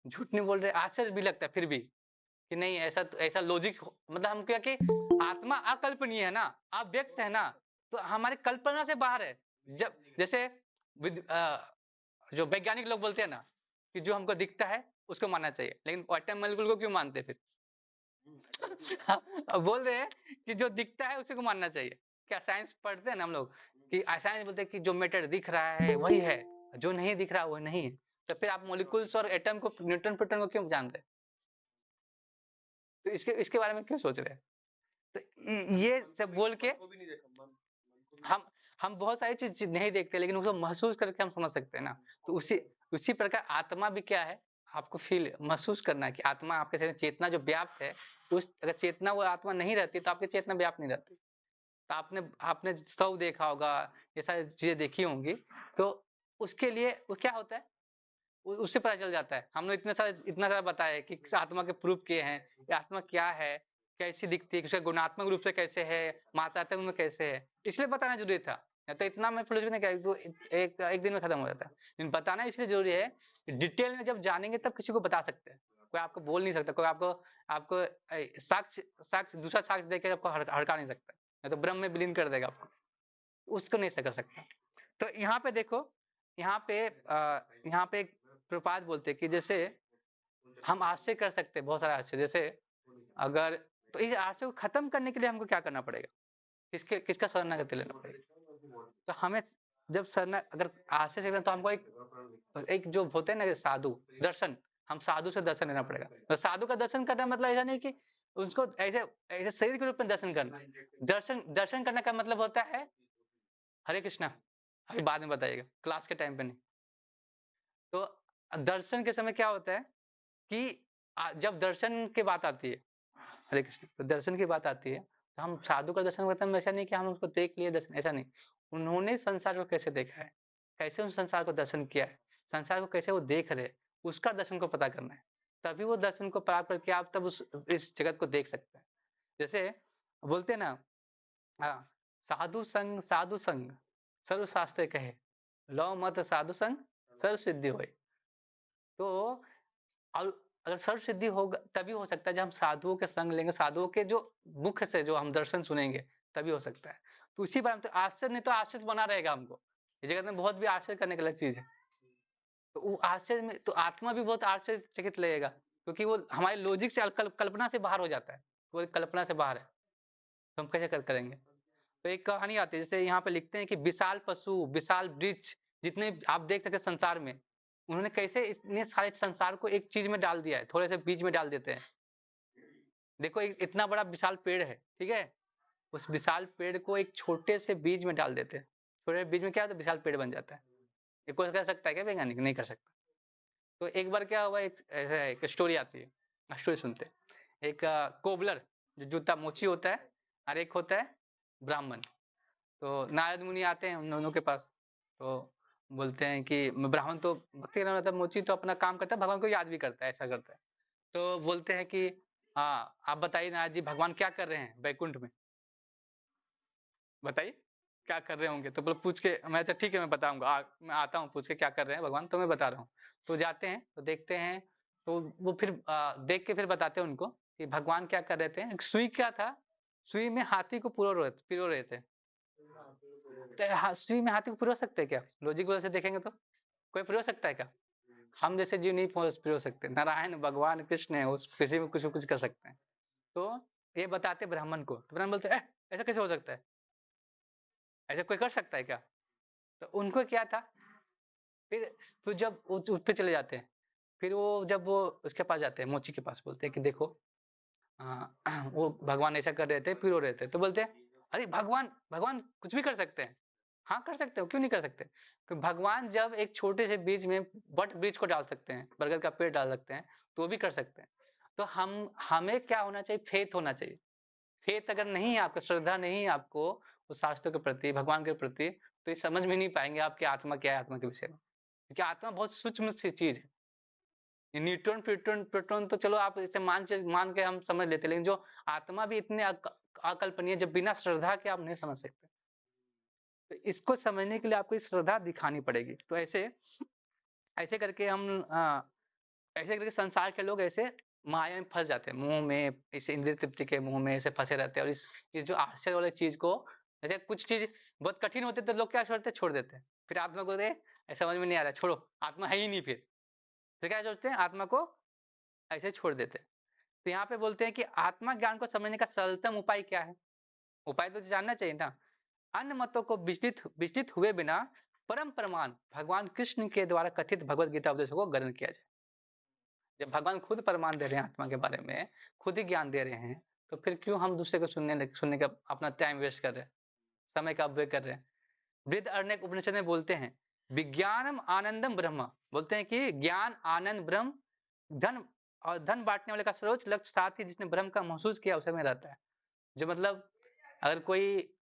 झूठ नहीं बोल रहे। आश्चर्य भी लगता है फिर भी कि नहीं ऐसा ऐसा लॉजिक, मतलब हम क्या कि आत्मा अकल्पनीय है ना, अव्यक्त है ना, तो हमारी कल्पना से बाहर है। जब जैसे जो वैज्ञानिक लोग बोलते हैं ना कि जो हमको दिखता है उसको मानना चाहिए, लेकिन एटम मॉलिक्यूल को क्यों मानते फिर? बोल रहे हैं कि जो दिखता है उसी को मानना चाहिए। क्या साइंस पढ़ते हैं ना हम लोग कि साइंस बोलते हैं कि जो मैटर दिख रहा है वही है, जो नहीं दिख रहा वो नहीं है। तो फिर आप मॉलिक्यूल्स और एटम को, न्यूटन प्रोटॉन को क्यों जान रहे हैं? तो इसके बारे में क्यों सोच रहे हैं? तो ये सब बोल के हम बहुत सारी चीज नहीं देखते, लेकिन उसको महसूस करके हम समझ सकते हैं ना। तो उसी प्रकार आत्मा भी क्या है, आपको फील महसूस करना है कि आत्मा आपके शरीर में चेतना जो व्याप्त है, उस अगर चेतना वो आत्मा नहीं रहती तो आपकी चेतना व्याप्त नहीं रहती। तो आपने सब देखा होगा, ये सारी चीजें देखी होंगी, तो उसके लिए वो क्या होता है उससे पता चल जाता है। हमने इतना सारा बताया कि आत्मा के प्रूफ किए हैं, ये आत्मा क्या है, कैसी दिखती है, उसका गुणात्मक रूप से कैसे है, मात्रात्मक में कैसे है, इसलिए बताना जरूरी था। या तो इतना मैं फिलोसफी नहीं कह, तो एक दिन में खत्म हो जाता है। लेकिन बताना इसलिए जरूरी है, डिटेल में जब जानेंगे तब किसी को बता सकते हैं। कोई आपको बोल नहीं सकता, कोई आपको साक्ष्य दूसरा साक्ष्य देकर आपको हड़का नहीं सकता, या तो ब्रह्म में विलीन कर देगा आपको, उसको नहीं कर सकता। तो यहाँ पे देखो, यहाँ पे एक प्रपात बोलते हैं कि जैसे हम आश्चर्य कर सकते हैं, बहुत सारा आश्चर्य, जैसे अगर तो इस आश्चर्य को खत्म करने के लिए हमको क्या करना पड़ेगा, किसका शरणागति लेना पड़ेगा? तो हमें जब अगर आश्चर्य से तो हमको एक जो होते हैं ना साधु दर्शन, हम साधु से दर्शन लेना पड़ेगा। तो साधु का दर्शन करना मतलब ऐसा नहीं कि उसको ऐसे ऐसे शरीर के रूप में दर्शन करना। दर्शन करने का मतलब होता है हरे कृष्णा, अभी बाद में बताइएगा, क्लास के टाइम पे नहीं। तो दर्शन के समय क्या होता है कि जब दर्शन की बात आती है, हरे कृष्ण, तो दर्शन की बात आती है तो हम साधु का दर्शन करते हैं। ऐसा नहीं कि हम उसको देख लिए दर्शन, ऐसा नहीं। उन्होंने संसार को कैसे देखा है, कैसे उन संसार को दर्शन किया है, संसार को कैसे वो देख रहे, उसका दर्शन को पता करना है। तभी वो दर्शन को प्राप्त करके आप तब इस जगत को देख सकते हैं। जैसे बोलते हैं ना, साधु संग सर्व शास्त्र कहे, लौ मत साधु संग सर्व सिद्धि होए। तो अगर सर्व सिद्धि होगा तभी हो सकता है जब हम साधुओं के संग लेंगे, साधुओं के जो मुख से जो हम दर्शन सुनेंगे तभी हो सकता है। तो उसी बारे में तो आश्चर्य नहीं तो आश्चर्य बना रहेगा हमको, इस जगत में बहुत भी आश्चर्य करने की अलग चीज है। तो वो आश्चर्य में तो आत्मा भी बहुत आश्चर्यचकित लगेगा, क्योंकि वो हमारे लॉजिक से कल्पना से बाहर हो जाता है, वो कल्पना से बाहर है, तो हम कैसे करेंगे। तो एक कहानी आती है, जैसे यहाँ पे लिखते हैं कि विशाल पशु, विशाल वृक्ष, जितने आप देख सकते हैं संसार में, उन्होंने कैसे इतने सारे संसार को एक चीज में डाल दिया है, थोड़े से बीज में डाल देते हैं। देखो इतना बड़ा विशाल पेड़ है, ठीक है, उस विशाल पेड़ को एक छोटे से बीज में डाल देते हैं, छोटे बीज में क्या होता है, विशाल पेड़ बन जाता है। ये कोई कर सकता है क्या वैज्ञानिक? नहीं कर सकता। तो एक बार क्या हुआ, एक स्टोरी आती है, स्टोरी सुनते। एक कोबलर जो जूता मोची होता है, और एक होता है ब्राह्मण। तो नारद मुनि आते हैं उन दोनों के पास, तो बोलते हैं कि ब्राह्मण तो भक्ति करना, मतलब मोची तो अपना काम करता है, भगवान को याद भी करता है, ऐसा करता है। तो बोलते हैं कि हाँ आप बताइए नारद जी, भगवान क्या कर रहे हैं बैकुंठ में, बताइए क्या कर रहे होंगे। तो बोले पूछ के, मैं तो ठीक है मैं बताऊंगा, मैं आता हूँ पूछ के क्या कर रहे हैं भगवान, तो मैं बता रहा हूँ। तो जाते हैं तो देखते हैं, तो वो फिर देख के फिर बताते हैं उनको कि भगवान क्या कर रहे थे। एक सुई क्या था, सुई में हाथी को पिरो रहे थे। तो सुई में हाथी को पिरो सकते हैं क्या? लॉजिक वजह से देखेंगे तो कोई पिरो सकता है क्या? हम जैसे जीव नहीं पहुंच हो सकते, नारायण भगवान कृष्ण है, उस किसी में कुछ कर सकते हैं। तो ये बताते ब्राह्मण को, तो ब्राह्मण बोलते ऐसा कैसे हो सकता है, ऐसा कोई कर सकता है क्या? तो उनको क्या था, फिर तो जब उस पे चले जाते हैं, फिर वो जब वो उसके पास जाते हैं, मोची के पास, बोलते हैं कि देखो वो भगवान ऐसा कर रहे थे, फिर रो रहे थे, तो बोलते हैं अरे भगवान भगवान कुछ भी कर सकते हैं। हाँ कर सकते हो, क्यों नहीं कर सकते? तो भगवान जब एक छोटे से बीज में बट बीज को डाल सकते हैं, बरगद का पेड़ डाल सकते हैं, तो वो भी कर सकते हैं। तो हमें क्या होना चाहिए, फेथ होना चाहिए। फेथ अगर नहीं है आपका, श्रद्धा नहीं है आपको उस शास्त्रों के प्रति, भगवान के प्रति, तो ये समझ में नहीं पाएंगे आपकी आत्मा क्या है, आत्मा के विषय में। क्योंकि आत्मा बहुत सूक्ष्म सी चीज है। ये न्यूट्रॉन प्रोटॉन प्रोटॉन तो चलो आप इसे मान के हम समझ लेते, लेकिन जो आत्मा भी इतने अकल्पनीय, जब बिना श्रद्धा के आप नहीं समझ सकते। तो इसको समझने के लिए आपको श्रद्धा दिखानी पड़ेगी। तो ऐसे ऐसे करके हम ऐसे करके संसार के लोग ऐसे माया में फंस जाते हैं, मुंह में, इस इंद्रिय तृप्ति के मुंह में ऐसे फंसे रहते हैं। और इस जो आश्चर्य वाली चीज को, जैसे कुछ चीज बहुत कठिन होते तो लोग क्या छोड़ते, छोड़ देते हैं। फिर आत्मा को दे समझ में नहीं आ रहा, छोड़ो, आत्मा है ही नहीं। फिर क्या सोचते हैं, आत्मा को ऐसे छोड़ देते हैं। तो यहाँ पे बोलते हैं कि आत्मा ज्ञान को समझने का सरलतम उपाय क्या है? उपाय तो जानना चाहिए ना। अन्य मतों को विचलित हुए बिना परम प्रमाण भगवान कृष्ण के द्वारा कथित भगवत गीता उपदेशों को ग्रहण किया जाए। जब भगवान खुद प्रमाण दे रहे हैं आत्मा के बारे में, खुद ही ज्ञान दे रहे हैं, तो फिर क्यों हम दूसरे को सुनने का अपना टाइम वेस्ट कर रहे हैं, समय का अपव्यय कर रहे हैं? वृद्ध अरण्यक उपनिषद में बोलते हैं विज्ञानम आनंदम ब्रह्म, बोलते हैं कि ज्ञान आनंद ब्रह्म, धन और धन बांटने वाले का सर्वोच्च लक्ष्य साथ ही जिसने ब्रह्म का महसूस किया उसे में रहता है। जो मतलब अगर कोई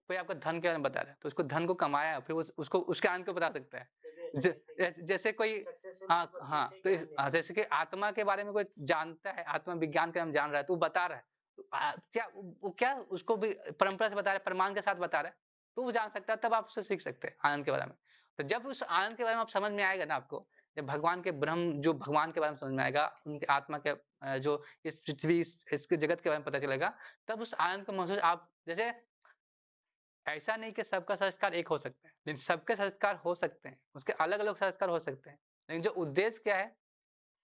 कोई आपको धन के बारे में बता रहा है, तो उसको धन को कमाया, फिर उसको उसके आनंद को बता सकता है। जैसे कोई हाँ तो जैसे कि आत्मा के बारे में कोई जानता है, आत्मा विज्ञान के हम जान रहा है, तो वो बता रहा है, तो क्या उसको भी परंपरा से बता रहा है, प्रमाण के साथ बता रहा है, तो वो जान सकता है, तब आप उससे सीख सकते हैं आनंद के बारे में। तो जब उस आनंद के बारे में आप समझ में आएगा ना आपको, जब भगवान के ब्रह्म, जो भगवान के बारे में समझ में आएगा, उनके आत्मा के जो इस पृथ्वी इसके जगत के बारे में पता चलेगा, तब उस आनंद को महसूस आप, जैसे ऐसा नहीं कि सबका संस्कार एक हो सकता है, लेकिन सबके संस्कार हो सकते हैं, उसके अलग अलग संस्कार हो सकते हैं, लेकिन जो उद्देश्य क्या है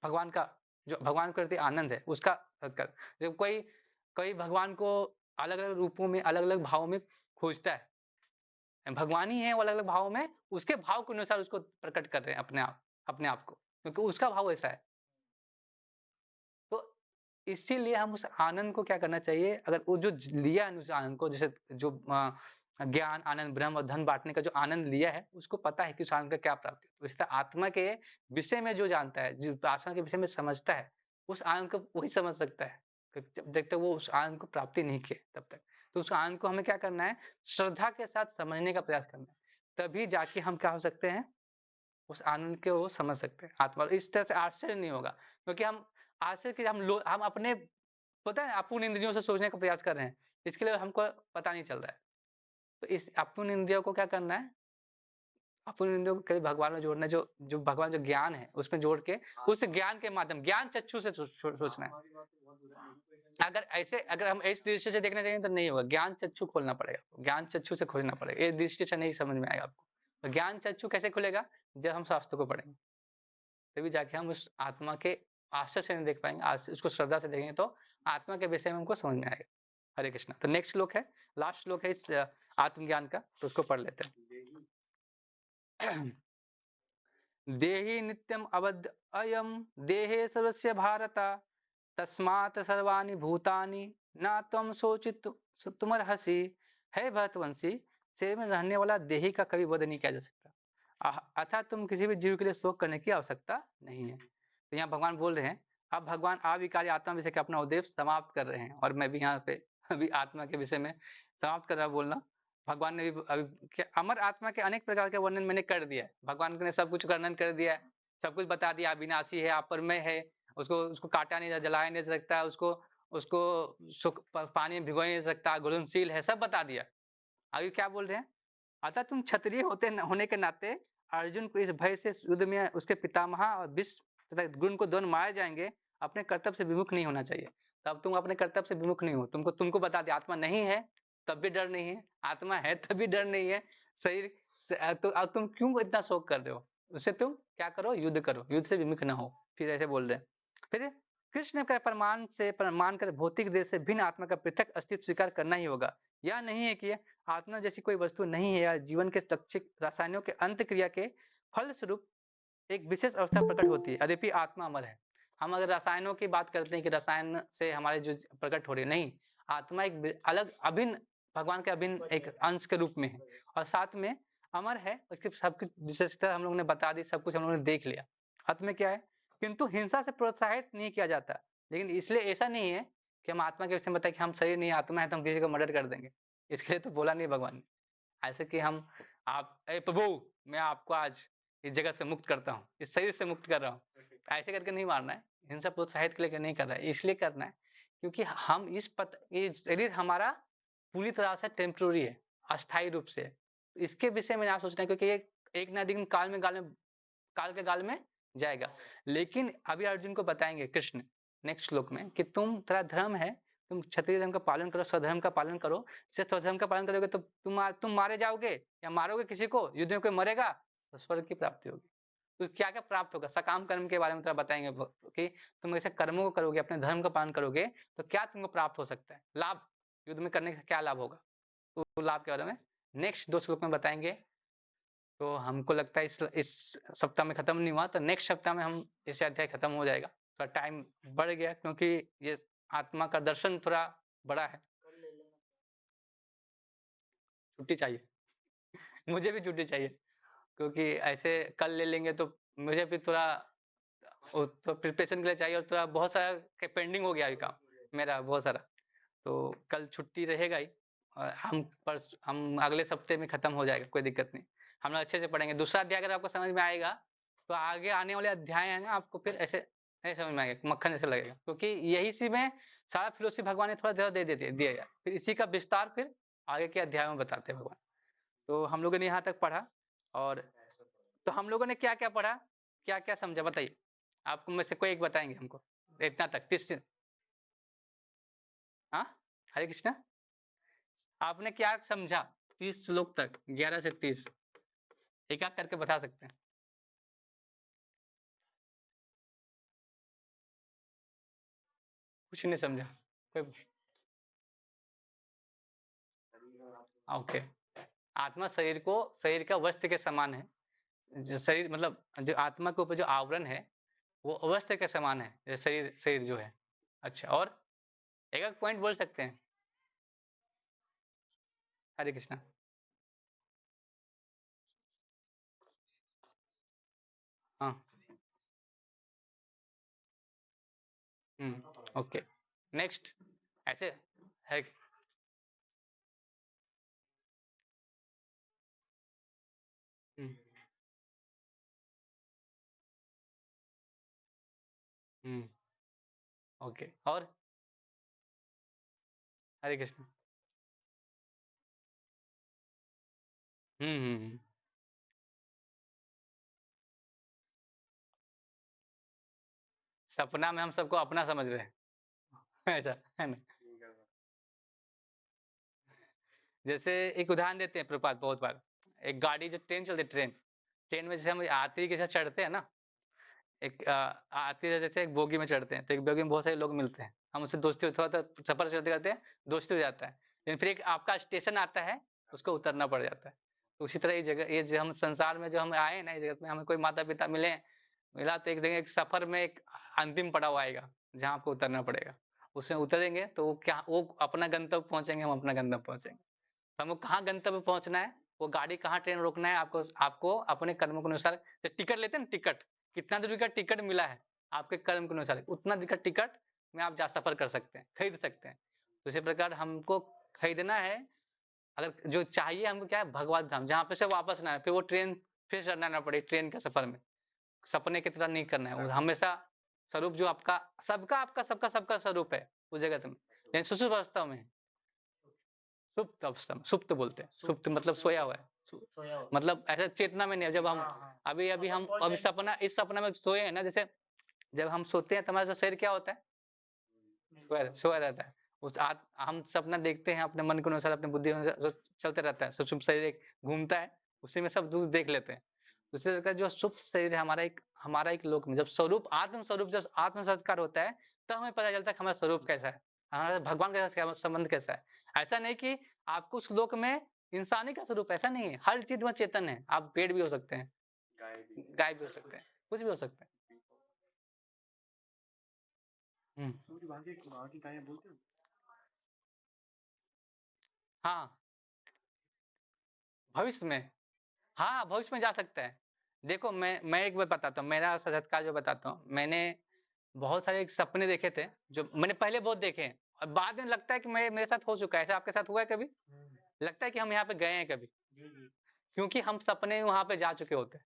भगवान का, जो भगवान के प्रति आनंद है उसका संस्कार। जब कोई कोई भगवान को अलग अलग रूपों में, अलग अलग भावों में खोजता है, भगवान ही है वो अलग अलग भावों में, उसके भाव के अनुसार उसको प्रकट कर रहे हैं अपने आप को, क्योंकि उसका भाव ऐसा है। तो इसीलिए हम उस आनंद को क्या करना चाहिए, अगर वो जो लिया है उस आनंद को, जैसे जो ज्ञान आनंद ब्रह्म और धन बांटने का जो आनंद लिया है, उसको पता है कि उस आनंद का क्या प्राप्ति है, तो इस तरह आत्मा के विषय में जो जानता है, जो आत्मा के विषय में समझता है, उस आनंद को वही समझ सकता है, जब तक वो उस आनंद को प्राप्ति नहीं किए तब तक। तो उस आनंद को हमें क्या करना है, श्रद्धा के साथ समझने का प्रयास करना है, तभी जाके हम क्या हो सकते हैं, उस आनंद को वो समझ सकते हैं आत्मा। इस तरह से आश्चर्य नहीं होगा, क्योंकि हम आश्चर्य कि हम अपने, पता है, अपूर्ण इंद्रियों से सोचने का प्रयास कर रहे हैं, इसके लिए हमको पता नहीं चल रहा है। तो इस अपूर्ण इंद्रियों को क्या करना है, अपूर्ण इंद्रियों को कभी भगवान में जोड़ना है, जो जो भगवान जो ज्ञान है उसमें जोड़ के, उस ज्ञान के माध्यम, ज्ञान चक्षु से सोचना है। अगर हम इस दृष्टि से देखना चाहिए तो नहीं होगा, ज्ञान चक्षु खोलना पड़ेगा, ज्ञान चक्षु से खोलना पड़ेगा, इस दृष्टि से नहीं समझ में आएगा आपको। तो ज्ञान चक्षु कैसे खुलेगा, जब हम शास्त्र को पढ़ेंगे, तभी जाके हम उस आत्मा के आश्चर्य से नहीं देख पाएंगे, उसको श्रद्धा से देखेंगे तो आत्मा के विषय में हमको समझ में आएगा। हरे कृष्णा। तो नेक्स्ट श्लोक है, लास्ट श्लोक है इस आत्मज्ञान का, तो उसको पढ़ लेते हैं। देहि नित्यम अवध अयम देहे सर्वस्य भारत, तस्मात् सर्वाणि भूतानि न त्वं शोचित तुमर्हसि। हे भरतवंशी, शरीर में रहने वाला देही का कभी वध नहीं किया जा सकता, अतः तुम किसी भी जीव के लिए शोक करने की आवश्यकता नहीं है। तो यहाँ भगवान बोल रहे हैं, अब भगवान अविकारी आत्मा विषय के अपना उद्देश्य समाप्त कर रहे हैं, और मैं भी यहाँ पे अभी आत्मा के विषय में समाप्त कर रहा बोलना। भगवान ने भी अभी अमर आत्मा के अनेक प्रकार के वर्णन मैंने कर दिया है, भगवान ने सब कुछ वर्णन कर दिया है, सब कुछ बता दिया, अविनाशी है, अपरमय है, उसको काटा नहीं, जलाया नहीं सकता, उसको पानी में भिगो नहीं सकता, घुलनशील है, सब बता दिया। अभी क्या बोल रहे हैं, अतः तुम क्षत्रिय होने के नाते अर्जुन को इस भय से युद्ध में उसके पितामह और विश्व तथा गुण को दोनों मारे जाएंगे, अपने कर्तव्य से विमुख नहीं होना चाहिए। तब तुम अपने कर्तव्य से विमुख नहीं हो, तुमको बता दिया आत्मा नहीं है तब भी डर नहीं है, आत्मा है तब भी डर नहीं है, शरीर तो अब तुम क्यों इतना शोक कर रहे हो, उससे तुम क्या करो, युद्ध करो, युद्ध से विमुख न हो। फिर ऐसे बोल रहे हैं। फिर कृष्ण का प्रमाण से प्रमाण कर भौतिक देह से भिन्न आत्मा का पृथक अस्तित्व स्वीकार करना ही होगा। यह नहीं है कि आत्मा जैसी कोई वस्तु नहीं है या जीवन के लक्षिक रसायनों के अंत क्रिया के फल स्वरूप एक विशेष अवस्था प्रकट होती है, यद्यपि आत्मा अमर है। हम अगर रसायनों की बात करते हैं कि रसायन से हमारे जो प्रकट हो रही है, नहीं, आत्मा एक अलग अभिन्न भगवान के अभिन्न एक अंश के रूप में है और साथ में अमर है। उसकी सब कुछ विशेषता हम लोगों ने बता दी, सब कुछ हम लोगों ने देख लिया। अंत में क्या है, किंतु हिंसा से प्रोत्साहित नहीं किया जाता। लेकिन इसलिए ऐसा नहीं है कि हम आत्मा के विषय में बताए कि हम शरीर नहीं आत्मा है तो हम किसी को मर्डर कर देंगे। इसके लिए तो बोला नहीं भगवान ने। ऐसे कि हम आप प्रभु मैं आपको आज इस जगह से मुक्त करता हूँ, इस शरीर से मुक्त कर रहा हूँ, ऐसे करके नहीं मारना है। हिंसा प्रोत्साहित के लिए नहीं कर रहा है, इसलिए करना है क्योंकि हम ये शरीर हमारा पूरी तरह से टेम्पररी है, अस्थायी रूप से। इसके विषय में आप सोचना है क्योंकि एक ना दिन काल के गाल में जाएगा। लेकिन अभी अर्जुन को बताएंगे कृष्ण नेक्स्ट श्लोक में कि तुम तेरा धर्म है, तुम क्षत्रिय धर्म का पालन करो, स्वधर्म का पालन करो। स्वधर्म का पालन करोगे तो तुम मारे जाओगे या मारोगे किसी को, युद्ध में कोई मरेगा तो स्वर्ग की प्राप्ति होगी। तो क्या क्या प्राप्त होगा, सकाम कर्म के बारे में थोड़ा बताएंगे कि तुम ऐसे कर्मों को करोगे, अपने धर्म का पालन करोगे तो क्या तुमको प्राप्त हो सकता है, लाभ, युद्ध में करने का क्या लाभ होगा। तो लाभ के बारे में नेक्स्ट 2 श्लोक में बताएंगे। तो हमको लगता है इस सप्ताह में खत्म नहीं हुआ, तो नेक्स्ट सप्ताह में हम इस अध्याय खत्म हो जाएगा। थोड़ा टाइम बढ़ गया क्योंकि ये आत्मा का दर्शन थोड़ा बड़ा है। छुट्टी चाहिए मुझे भी छुट्टी चाहिए क्योंकि ऐसे कल ले लेंगे तो मुझे भी थोड़ा तो प्रिपरेशन के लिए चाहिए और थोड़ा बहुत सारा पेंडिंग हो गया अभी काम मेरा बहुत सारा। तो कल छुट्टी रहेगा ही और हम अगले सप्ते में खत्म हो जाएगा, कोई दिक्कत नहीं। हम लोग अच्छे से पढ़ेंगे। दूसरा अध्याय अगर आपको समझ में आएगा तो आगे आने वाले अध्याय है ना, आपको फिर ऐसे नहीं समझ में आएगा, मक्खन जैसे लगेगा क्योंकि यही सी में सारा फिलोसफी भगवान ने थोड़ा ज़्यादा दे देते दिया है, फिर इसी का विस्तार फिर आगे के अध्याय में बताते हैं भगवान। तो हम लोगों ने यहाँ तक पढ़ा और तो हम लोगों ने क्या क्या पढ़ा, क्या क्या समझा, बताइए। आपको में से कोई एक बताएंगे हमको इतना तक 30। हाँ, हरे कृष्णा, आपने क्या समझा 30 श्लोक तक, 11 से 30 एक एक करके बता सकते हैं। कुछ नहीं समझा कोई? ओके, आत्मा शरीर का वस्त्र के समान है। जो शरीर मतलब जो आत्मा के ऊपर जो आवरण है वो वस्त्र के समान है, शरीर शरीर जो है। अच्छा, और एक एक पॉइंट बोल सकते हैं। हरे कृष्णा। हाँ, ओके, नेक्स्ट ऐसे है। हम्म हम्म ओके, और हरे कृष्ण। हम्म। सपना में हम सबको अपना समझ रहे हैं ऐसा है ना। जैसे एक उदाहरण देते हैं प्रपात बहुत बार, एक गाड़ी जो ट्रेन चलती है, ट्रेन में जैसे हम यात्री के साथ चढ़ते हैं ना, एक यात्री जैसे एक बोगी में चढ़ते हैं तो एक बोगी में बहुत सारे लोग मिलते हैं, हम उससे दोस्ती थोड़ा सा सफर करते करते हैं दोस्ती हो जाता है। लेकिन फिर एक आपका स्टेशन आता है, उसको उतरना पड़ जाता है। तो उसी तरह ये जगह, ये जो हम संसार में जो हम आए ना, इस जगत में हमें कोई माता पिता मिला तो एक जगह एक सफर में एक अंतिम पड़ाव आएगा जहाँ आपको उतरना पड़ेगा। उसमें उतरेंगे तो वो अपना गंतव्य पहुंचेंगे, हम अपना गंतव्य पहुंचेंगे। तो हमको कहाँ गंतव्य पहुंचना है, वो गाड़ी कहाँ ट्रेन रोकना है, आपको आपको अपने कर्मों के अनुसार टिकट लेते हैं ना, टिकट कितना दूरी का टिकट मिला है आपके कर्म के अनुसार, उतना दूरी का टिकट में आप जा सफर कर सकते हैं, खरीद सकते हैं। तो इसी प्रकार हमको खरीदना है, अगर जो चाहिए हमको क्या है, भगवत धाम, जहाँ पे से वापस ना आए, फिर वो ट्रेन फिर चढ़ना ना पड़े ट्रेन के सफर में। सपने की तरह नहीं करना है, वो हमेशा स्वरूप जो आपका सबका सबका स्वरूप है उस जगत में, लेकिन सुषुप्त अवस्था में, सुप्त अवस्था में, सुप्त बोलते हैं, सुप्त मतलब सोया हुआ है, सोया हुआ। मतलब ऐसा चेतना में नहीं है। जब हम हाँ। अभी अभी हम मतलब अभी सपना, इस सपना में सोए हैं ना, जैसे जब हम सोते हैं तो हमारा शरीर क्या होता है, सोया रहता है। हम सपना देखते हैं अपने मन के अनुसार, अपने बुद्धि के अनुसार चलते रहता है, सुषुप्त शरीर एक घूमता है, उसी में सब दूर देख लेते हैं। दूसरे तरह का जो सुप्त शरीर है हमारा एक लोक में जब आत्म स्वरूप जब आत्म साक्षात्कार होता है, तब हमें पता चलता है कि हमारा स्वरूप कैसा है, हमारा भगवान के साथ संबंध कैसा है। ऐसा नहीं कि आपको उस लोक में इंसानी का स्वरूप, ऐसा नहीं है, हर चीज में चेतन है। आप पेड़ भी हो सकते हैं, गाय भी हो सकते हैं, कुछ भी हो सकते हैं। वहाँ की गायें बोलते हो? हाँ, भविष्य में, हाँ, भविष्य में जा सकता है। देखो मैं एक बात बताता हूँ, मेरा साक्षात्कार जो बताता हूँ। मैंने बहुत सारे सपने देखे थे, जो मैंने पहले बहुत देखे हैं और बाद में लगता है कि मैं मेरे साथ हो चुका है। ऐसा आपके साथ हुआ है कभी? लगता है कि हम यहाँ पे गए हैं कभी, जी जी क्योंकि हम सपने में वहाँ पे जा चुके होते हैं।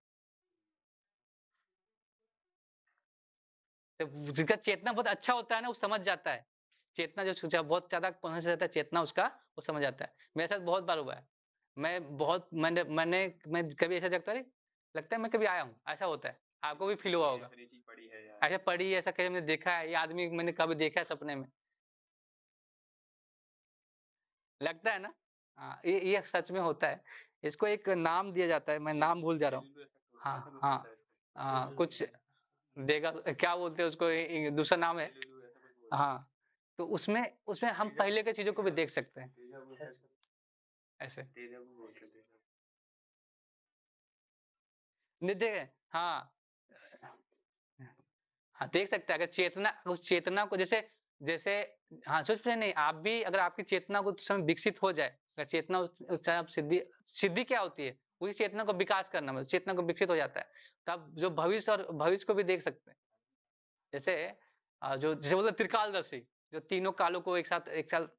जब जिसका चेतना बहुत अच्छा होता है ना, वो समझ जाता है। चेतना जो बहुत ज़्यादा पहुँच जाता है चेतना उसका, वो समझ आता है। मेरे साथ बहुत बार हुआ है। मैं कभी ऐसा लगता है मैं कभी आया हूँ, ऐसा होता है। आपको भी फ़ील हुआ होगा। ये चीज़ पड़ी है यार। ऐसा पढ़ी है, ऐसा कहीं मैंने देखा है, ये आदमी मैंने कभी देखा है सपने में। लगता है ना? हाँ, ये सच में होता है। इसको एक नाम दिया जाता है, मैं नाम भूल जा रहा हूँ। हाँ, हाँ। कुछ देगा क्या बोलते हैं उसको, दूसरा नाम है। हाँ, तो उसमें उसमें हम पहले की चीज़ों को भी देख सकते हैं, ऐसे। नहीं देखे, हाँ। हाँ, देख सकते हैं अगर उस चेतना को जैसे जैसे हाँ, सोच रहे नहीं, आप भी अगर आपकी चेतना को उस समय विकसित हो जाए, अगर चेतना उस समय सिद्धि क्या होती है? उसी चेतना को विकास करना, मतलब चेतना को विकसित हो जाता है। तब जो भविष्य को भी देख सकते हैं। जैसे जो जैसे बोलते हैं त्रिकालदर्शी, जो तीनों कालों को एक साथ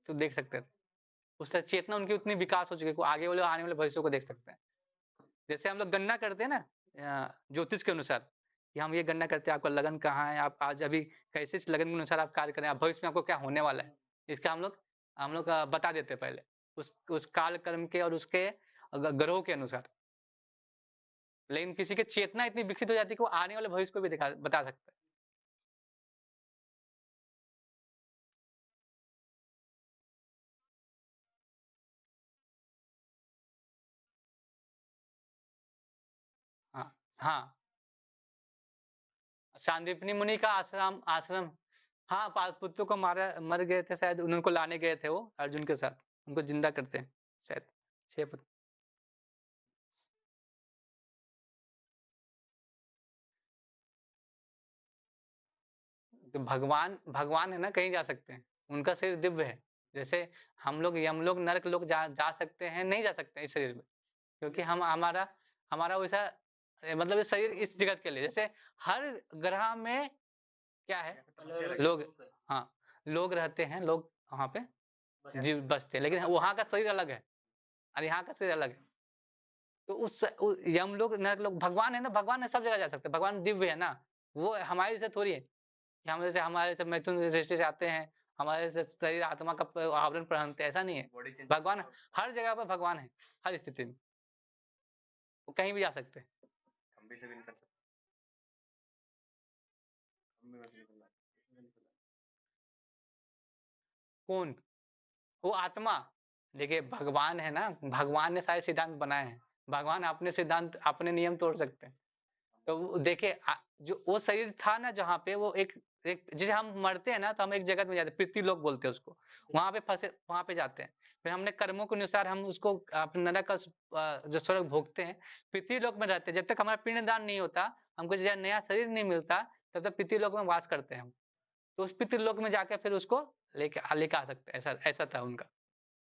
तो देख सकते थे। उस तरह चेतना उनकी उतनी विकास हो चुकी है कि वो आगे वाले आने वाले भविष्य को देख सकते हैं। जैसे हम लोग गणना करते हैं ना, ज्योतिष के अनुसार, कि हम ये गणना करते हैं आपका लगन कहाँ है, आप आज अभी कैसे इस लगन के अनुसार आप कार्य करें, आप भविष्य में आपको क्या होने वाला है, इसका हम लोग बता देते हैं पहले, उस काल कर्म के और उसके ग्रहों के अनुसार। लेकिन किसी की चेतना इतनी विकसित हो जाती है कि वो आने वाले भविष्य को भी बता सकता है। हाँ, हाँ। सांदीपनी मुनि का आश्रम आश्रम हाँ, पाटलिपुत्र को मर गए थे शायद, उनको लाने गए थे वो अर्जुन के साथ, उनको जिंदा करते हैं शायद। 6 पुत्र। तो भगवान भगवान है ना, कहीं जा सकते हैं, उनका शरीर दिव्य है। जैसे हम लोग यमलोक नरक लोग जा सकते हैं, नहीं जा सकते इस शरीर में, क्योंकि हम हमारा हमारा वैसा मतलब ये शरीर इस जगत के लिए, जैसे हर ग्रह में क्या है, लोग, हाँ, लोग रहते हैं, लोग वहाँ पे जीव बसते हैं, लेकिन वहाँ का शरीर अलग है और यहाँ का शरीर अलग है। तो यम लोग नरक लोग, भगवान है ना, भगवान है, सब जगह जा सकते हैं, भगवान दिव्य है ना। वो हमारे से थोड़ी है कि हमारे से मैथुन दृष्टि से आते हैं, हमारे से शरीर आत्मा का आवरण पहनते हैं, ऐसा नहीं है। भगवान हर जगह पर भगवान है, हर स्थिति में, वो कहीं भी जा सकते हैं। खंबे से भी निकल सकते, खंबे में से निकलना है, इसमें से निकलना कौन? वो आत्मा। देखिए भगवान है ना, भगवान ने सारे सिद्धांत बनाए हैं, भगवान अपने सिद्धांत अपने नियम तोड़ सकते हैं। तो देखिए जो वो शरीर था ना, जहाँ पे वो एक एक जैसे हम मरते हैं ना, तो हम एक जगत में जाते हैं, पृथ्वी लोक बोलते हैं उसको, वहां पे फंसे, वहां पे जाते हैं। फिर हमने कर्मों के अनुसार हम उसको अपने नरक का जो स्वर्ग भोगते हैं, पृथ्वी लोक में रहते हैं। जब तक हमारा पिंडदान नहीं होता, हमको जब नया शरीर नहीं मिलता, तब तक पृथ्वी लोक में वास करते हैं हम। तो उस पृथ्वी लोक में जाकर फिर उसको लेके आ सकते हैं, ऐसा ऐसा था उनका,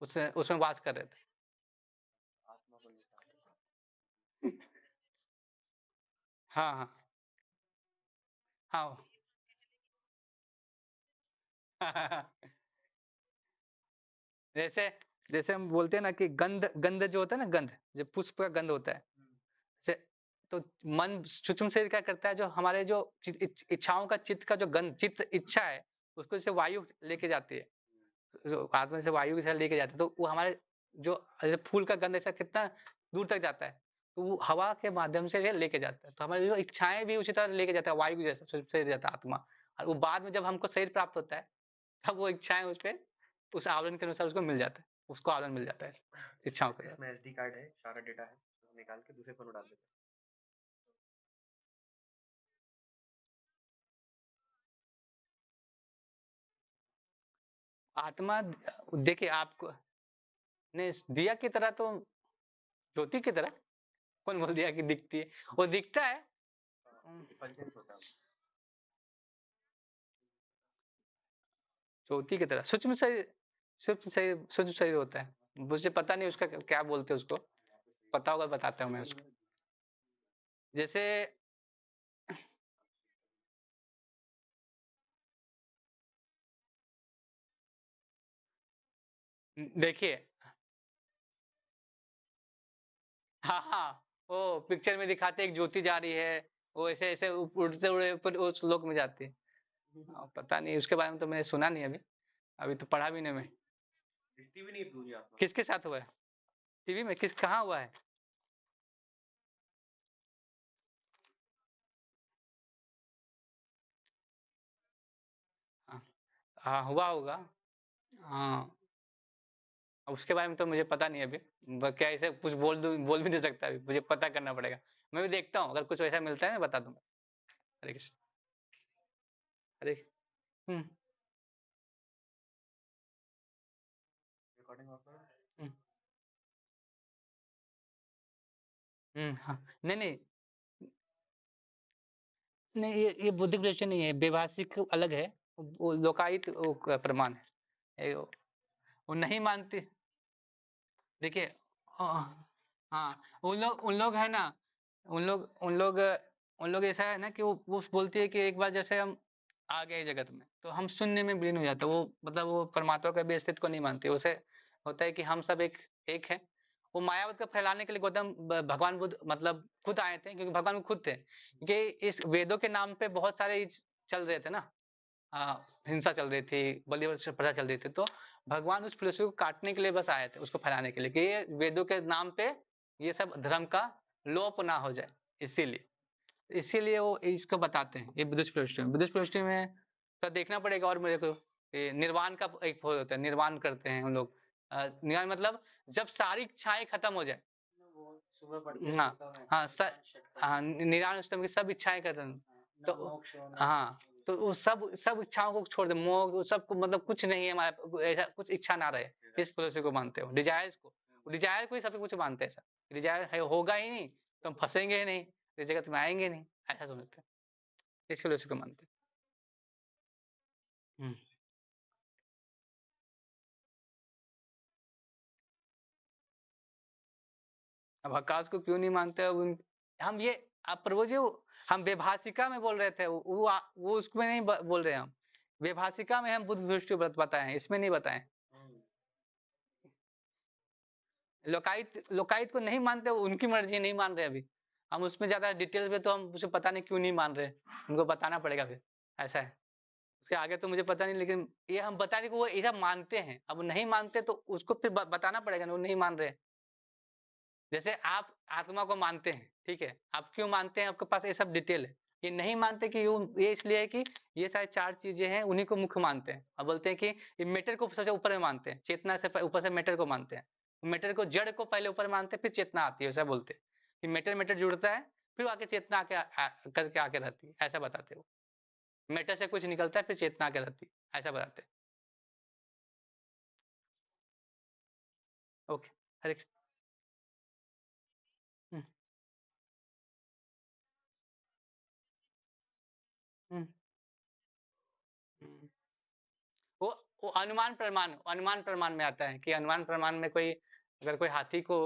उसमें उसमें वास कर रहे थे। है, आत्मा को लेता है। हाँ, हाँ, हाँ। जैसे जैसे हम बोलते हैं ना कि गंध गंध जो होता है ना, गंध जो पुष्प का गंध होता है, जैसे तो मन सूक्ष्म शरीर क्या करता है, जो हमारे जो इच्छाओं का चित्त का जो गंध चित्त इच्छा है, उसको जैसे वायु लेके जाती है, जो आत्मा से वायु के साथ लेके जाते हैं, तो वो हमारे जो जैसे फूल का गंध ऐसा कितना दूर तक जाता है, तो वो हवा के माध्यम से ये लेके जाता है। तो हमारी जो इच्छाएं भी उसी तरह लेके जाता है, वायु की जैसे शरीर जाता है आत्मा। और वो बाद में जब हमको शरीर प्राप्त होता है, तब वो इच्छाएं उस पे उस आवरण के अनुसार उसको मिल जाता है, उसको आवरण मिल जाता है इच्छाओं के। इसमें एसडी कार्ड है, सारा डेटा है, निकाल के दूसरे फोन में डाल देते हैं। आत्मा देखिए आपको नहीं, दिया की तरह तो, ज्योति की तरह कौन बोल दिया कि दिखती है, वो दिखता है। इफल्जेंस होता है। ज्योति की तरह सूक्ष्म शरीर होता है, मुझे पता नहीं उसका क्या बोलते हैं उसको, पता होगा बताता हूँ मैं उसको। जैसे देखिए, हाँ हाँ, वो पिक्चर में दिखाते एक ज्योति जा रही है, वो ऐसे ऐसे उड़ते उड़े ऊपर उस लोक में जाती है। पता नहीं उसके बारे में तो मैंने सुना नहीं अभी, अभी तो पढ़ा भी नहीं मैं। दिखती भी नहीं है पूरी आत्मा। किसके साथ हुआ है, टीवी में किस कहाँ हुआ है? हाँ हाँ, हुआ होगा। हाँ, अब उसके बारे में तो मुझे पता नहीं अभी, क्या ऐसे कुछ बोल भी नहीं सकता अभी, मुझे पता करना पड़ेगा। मैं भी देखता हूँ, अगर कुछ वैसा मिलता है मैं बता दूंगा। हरे कृष्ण। हरे हम्म रिकॉर्डिंग ऑफ है। हम्म हाँ, नहीं नहीं नहीं, ये बुद्धिक दृष्टि नहीं है, व्यवहारिक अलग है, वो लोकायत वो प्रमाण है, वो नहीं मानते। देखिए हाँ, उन लोग है ना, उन लोग ऐसा है ना कि वो बोलती है कि एक बार जैसे हम आ गए जगत में तो हम शून्य में विलीन हो जाते हैं, वो मतलब वो परमात्मा का भी अस्तित्व को नहीं मानते, उसे होता है कि हम सब एक है। वो मायावत को फैलाने के लिए गौतम भगवान बुद्ध मतलब खुद आए थे, क्योंकि भगवान खुद थे, क्योंकि इस वेदों के नाम पे बहुत सारे चल रहे थे ना, हिंसा चल रही थी, बलि प्रथा चल रही थी, तो भगवान उस फिलोसफी को काटने के लिए बस आए थे, उसको फैलाने के लिए कि ये वेदों के नाम पे ये सब धर्म का लोप ना हो जाए, इसीलिए इसीलिए वो इसको बताते हैं। ये बुद्धिस्ट फिलोसफी में, बुद्धिस्ट फिलोसफी में तो देखना पड़ेगा, और मेरे को निर्वाण का एक वो होता है, निर्वाण करते हैं हम लोग। निर्वाण मतलब जब सारी इच्छाएं खत्म हो जाए। वो सुबह पढ़ते हाँ श्लोका में हाँ हाँ, निर्वाण अष्टमी की सब इच्छाएं खत्म, ना तो मोक्ष हो, ना हाँ, तो वो सब इच्छाओं को छोड़ दे, मोह वो सब को, मतलब कुछ नहीं है हमारे, ऐसा कुछ इच्छा ना रहे, इस फिलोसफी को मानते हो, डिजायर्स को, डिजायर को ही सब कुछ मानते हैं, ऐसा डिजायर है होगा ही नहीं तो हम फंसेंगे ही नहीं, इस जगत में आएंगे नहीं, ऐसा समझते हैं, इस फिलोसफी को मानते हैं। अब आकाश को क्यों नहीं मानते, अब हम ये, आप प्रभु जी हम विभाषिका में बोल रहे थे, वो उसमें नहीं बोल रहे हम, विभाषिका में हम बुद्ध दृष्टि बताए हैं, इसमें नहीं बताए। लोकायत लोकायत को नहीं मानते, वो उनकी मर्जी, नहीं मान रहे अभी, हम उसमें ज्यादा डिटेल में तो हम उसे पता नहीं क्यों नहीं मान रहे, उनको बताना पड़ेगा फिर, ऐसा है। उसके आगे तो मुझे पता नहीं, लेकिन ये हम बता दें कि वो ऐसा मानते हैं, अब नहीं मानते तो उसको फिर बताना पड़ेगा ना, वो नहीं मान रहे। जैसे आप आत्मा को मानते हैं, ठीक है, आप क्यों मानते हैं, आपके पास ये सब डिटेल है। ये नहीं मानते कि ये इसलिए है कि ये सारी चार चीजें हैं, उन्हीं को मुख्य मानते हैं, और बोलते हैं कि ये मैटर को सबसे ऊपर में मानते हैं, चेतना से ऊपर से मैटर को मानते हैं, मैटर को जड़ को पहले ऊपर मानते हैं, फिर चेतना आती है, ऐसा बोलते हैं कि मैटर मैटर जुड़ता है, फिर आके चेतना करके आके रहती है, ऐसा बताते हो, मैटर से कुछ निकलता है फिर चेतना आके रहती है, ऐसा बताते हैं। ओके, हरे हम्म, हम्म, हम्म। वो वो अनुमान प्रमाण में आता है कि अनुमान प्रमाण में कोई, अगर कोई हाथी को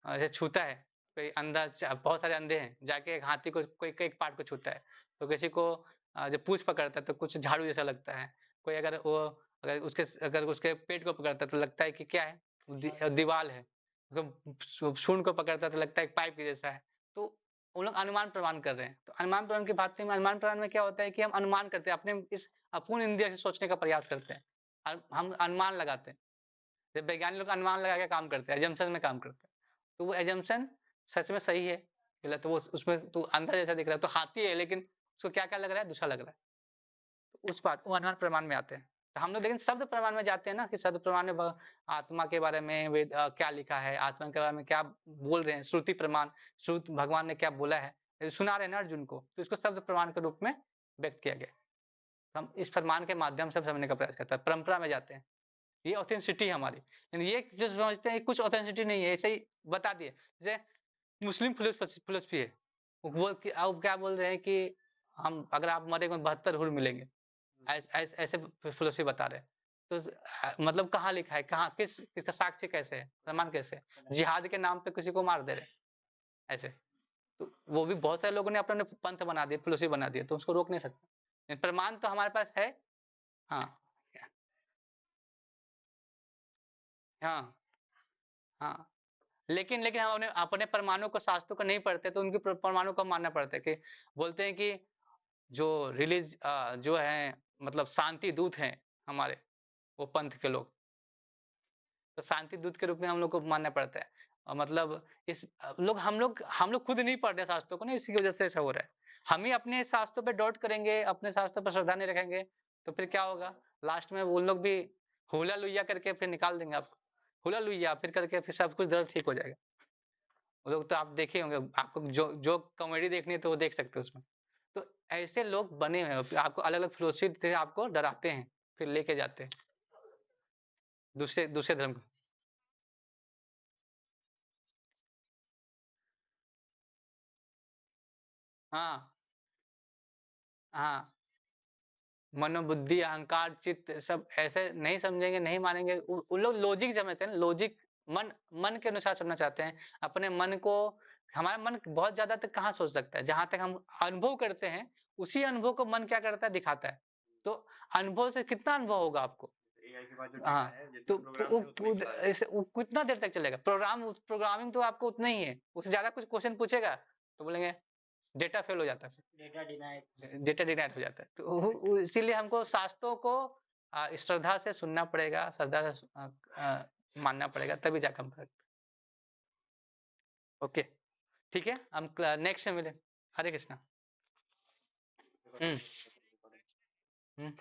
ऐसे छूता है, कोई अंधा, बहुत सारे अंधे हैं, जाके एक हाथी को कोई एक पार्ट को छूता है, तो किसी को जब पूंछ पकड़ता है तो कुछ झाड़ू जैसा लगता है, कोई अगर उसके पेट को पकड़ता है तो लगता है कि क्या है, दीवाल है, सूंड को पकड़ता है तो लगता है एक पाइप के जैसा है। तो उन लोग अनुमान प्रमाण कर रहे हैं, तो अनुमान प्रमाण की बात में, अनुमान प्रमाण में क्या होता है कि हम अनुमान करते हैं, अपने इस अपूर्ण इंद्रिय से सोचने का प्रयास करते हैं, हम अनुमान लगाते हैं, जब वैज्ञानिक लोग अनुमान लगा के काम करते हैं, एजम्पशन में काम करते हैं, तो वो एजम्पशन सच में सही है गलत, तो वो उसमें तो अंधा जैसा दिख रहा है, तो हाथी है, लेकिन उसको क्या क्या लग रहा है, दूसरा लग रहा है, तो उस बात वो अनुमान प्रमाण में आते हैं। तो हम लोग लेकिन शब्द प्रमाण में जाते हैं ना, कि शब्द प्रमाण में आत्मा के बारे में वेद क्या लिखा है, आत्मा के बारे में क्या बोल रहे हैं, श्रुति प्रमाण, श्रुत भगवान ने क्या बोला है, सुना रहे हैं ना अर्जुन को, तो इसको शब्द प्रमाण के रूप में व्यक्त किया गया। हम इस फरमान के माध्यम से समझने का प्रयास करते हैं, परंपरा में जाते हैं, ये ऑथेंटिसिटी है हमारी। यानी ये जो समझते हैं कुछ ऑथेंटिसिटी नहीं है, ऐसे ही बता दिए। जैसे मुस्लिम फिलोसफी है, वो अब क्या बोल रहे हैं कि हम अगर आप मरेंगे 72 हुर मिलेंगे, ऐसे फिलोसफी बता रहे हैं। तो मतलब कहाँ लिखा है, कहाँ किसका साक्ष्य कैसे है, प्रमाण कैसे है? जिहाद के नाम पे किसी को मार दे रहे ऐसे। तो वो भी बहुत सारे लोगों ने अपने अपने पंथ बना दिए, फिलोसफी बना दिए, तो उसको रोक नहीं सकते। प्रमाण तो हमारे पास है। हाँ हाँ हाँ। लेकिन लेकिन हम अपने अपने परमाणु को, शास्त्रों को नहीं पढ़ते, तो उनके परमाणु को मानना पड़ता है कि बोलते हैं कि जो जो है मतलब शांति दूत हैं हमारे, वो पंथ के लोग, तो शांति दूत के रूप में हम लोग को मानना पड़ता है। और मतलब हम लोग खुद नहीं पढ़ रहे शास्त्रों को ना, इसी की वजह से ऐसा हो रहा है। हम ही अपने शास्त्रों पे डाउट करेंगे, अपने शास्त्रों पर श्रद्धा नहीं रखेंगे, तो फिर क्या होगा? लास्ट में वो लोग भी हुला लुइया करके फिर निकाल देंगे आपको, हुला लुइया फिर करके फिर सब कुछ दर्द ठीक हो जाएगा। वो लोग तो आप देखे होंगे, आपको जो जो कॉमेडी देखनी है तो वो देख सकते हो उसमें। तो ऐसे लोग बने हुए हैं, आपको अलग अलग फिलोसफी से आपको डराते हैं, फिर लेके जाते हैं दूसरे दूसरे धर्म को। हाँ हाँ। मनोबुद्धि अहंकार चित्त सब ऐसे नहीं समझेंगे, नहीं मानेंगे। उन लोग लॉजिक समझते हैं ना, लॉजिक। मन मन के अनुसार चलना चाहते हैं। अपने मन को, हमारा मन बहुत ज्यादा तक कहाँ सोच सकता है? जहां तक हम अनुभव करते हैं, उसी अनुभव को मन क्या करता है, दिखाता है। तो अनुभव से कितना अनुभव होगा आपको? एआई के पास जो हाँ। डेटा है तो जितने प्रोग्राम थे उतना ही चला जाएगा। ऐसे वो कितना देर तक चलेगा प्रोग्रामिंग? तो आपको उतना ही है, उससे ज्यादा कुछ क्वेश्चन पूछेगा तो बोलेंगे डेटा फेल हो जाता है, डेटा डिनाइड। डेटा डिनाइट हो जाता है। तो इसीलिए हमको शास्त्रों को श्रद्धा से सुनना पड़ेगा, श्रद्धा से मानना पड़ेगा, तभी जाकर हम कर। ओके, ठीक है, हम नेक्स्ट में मिले। हरे कृष्णा। हम्म हम्म।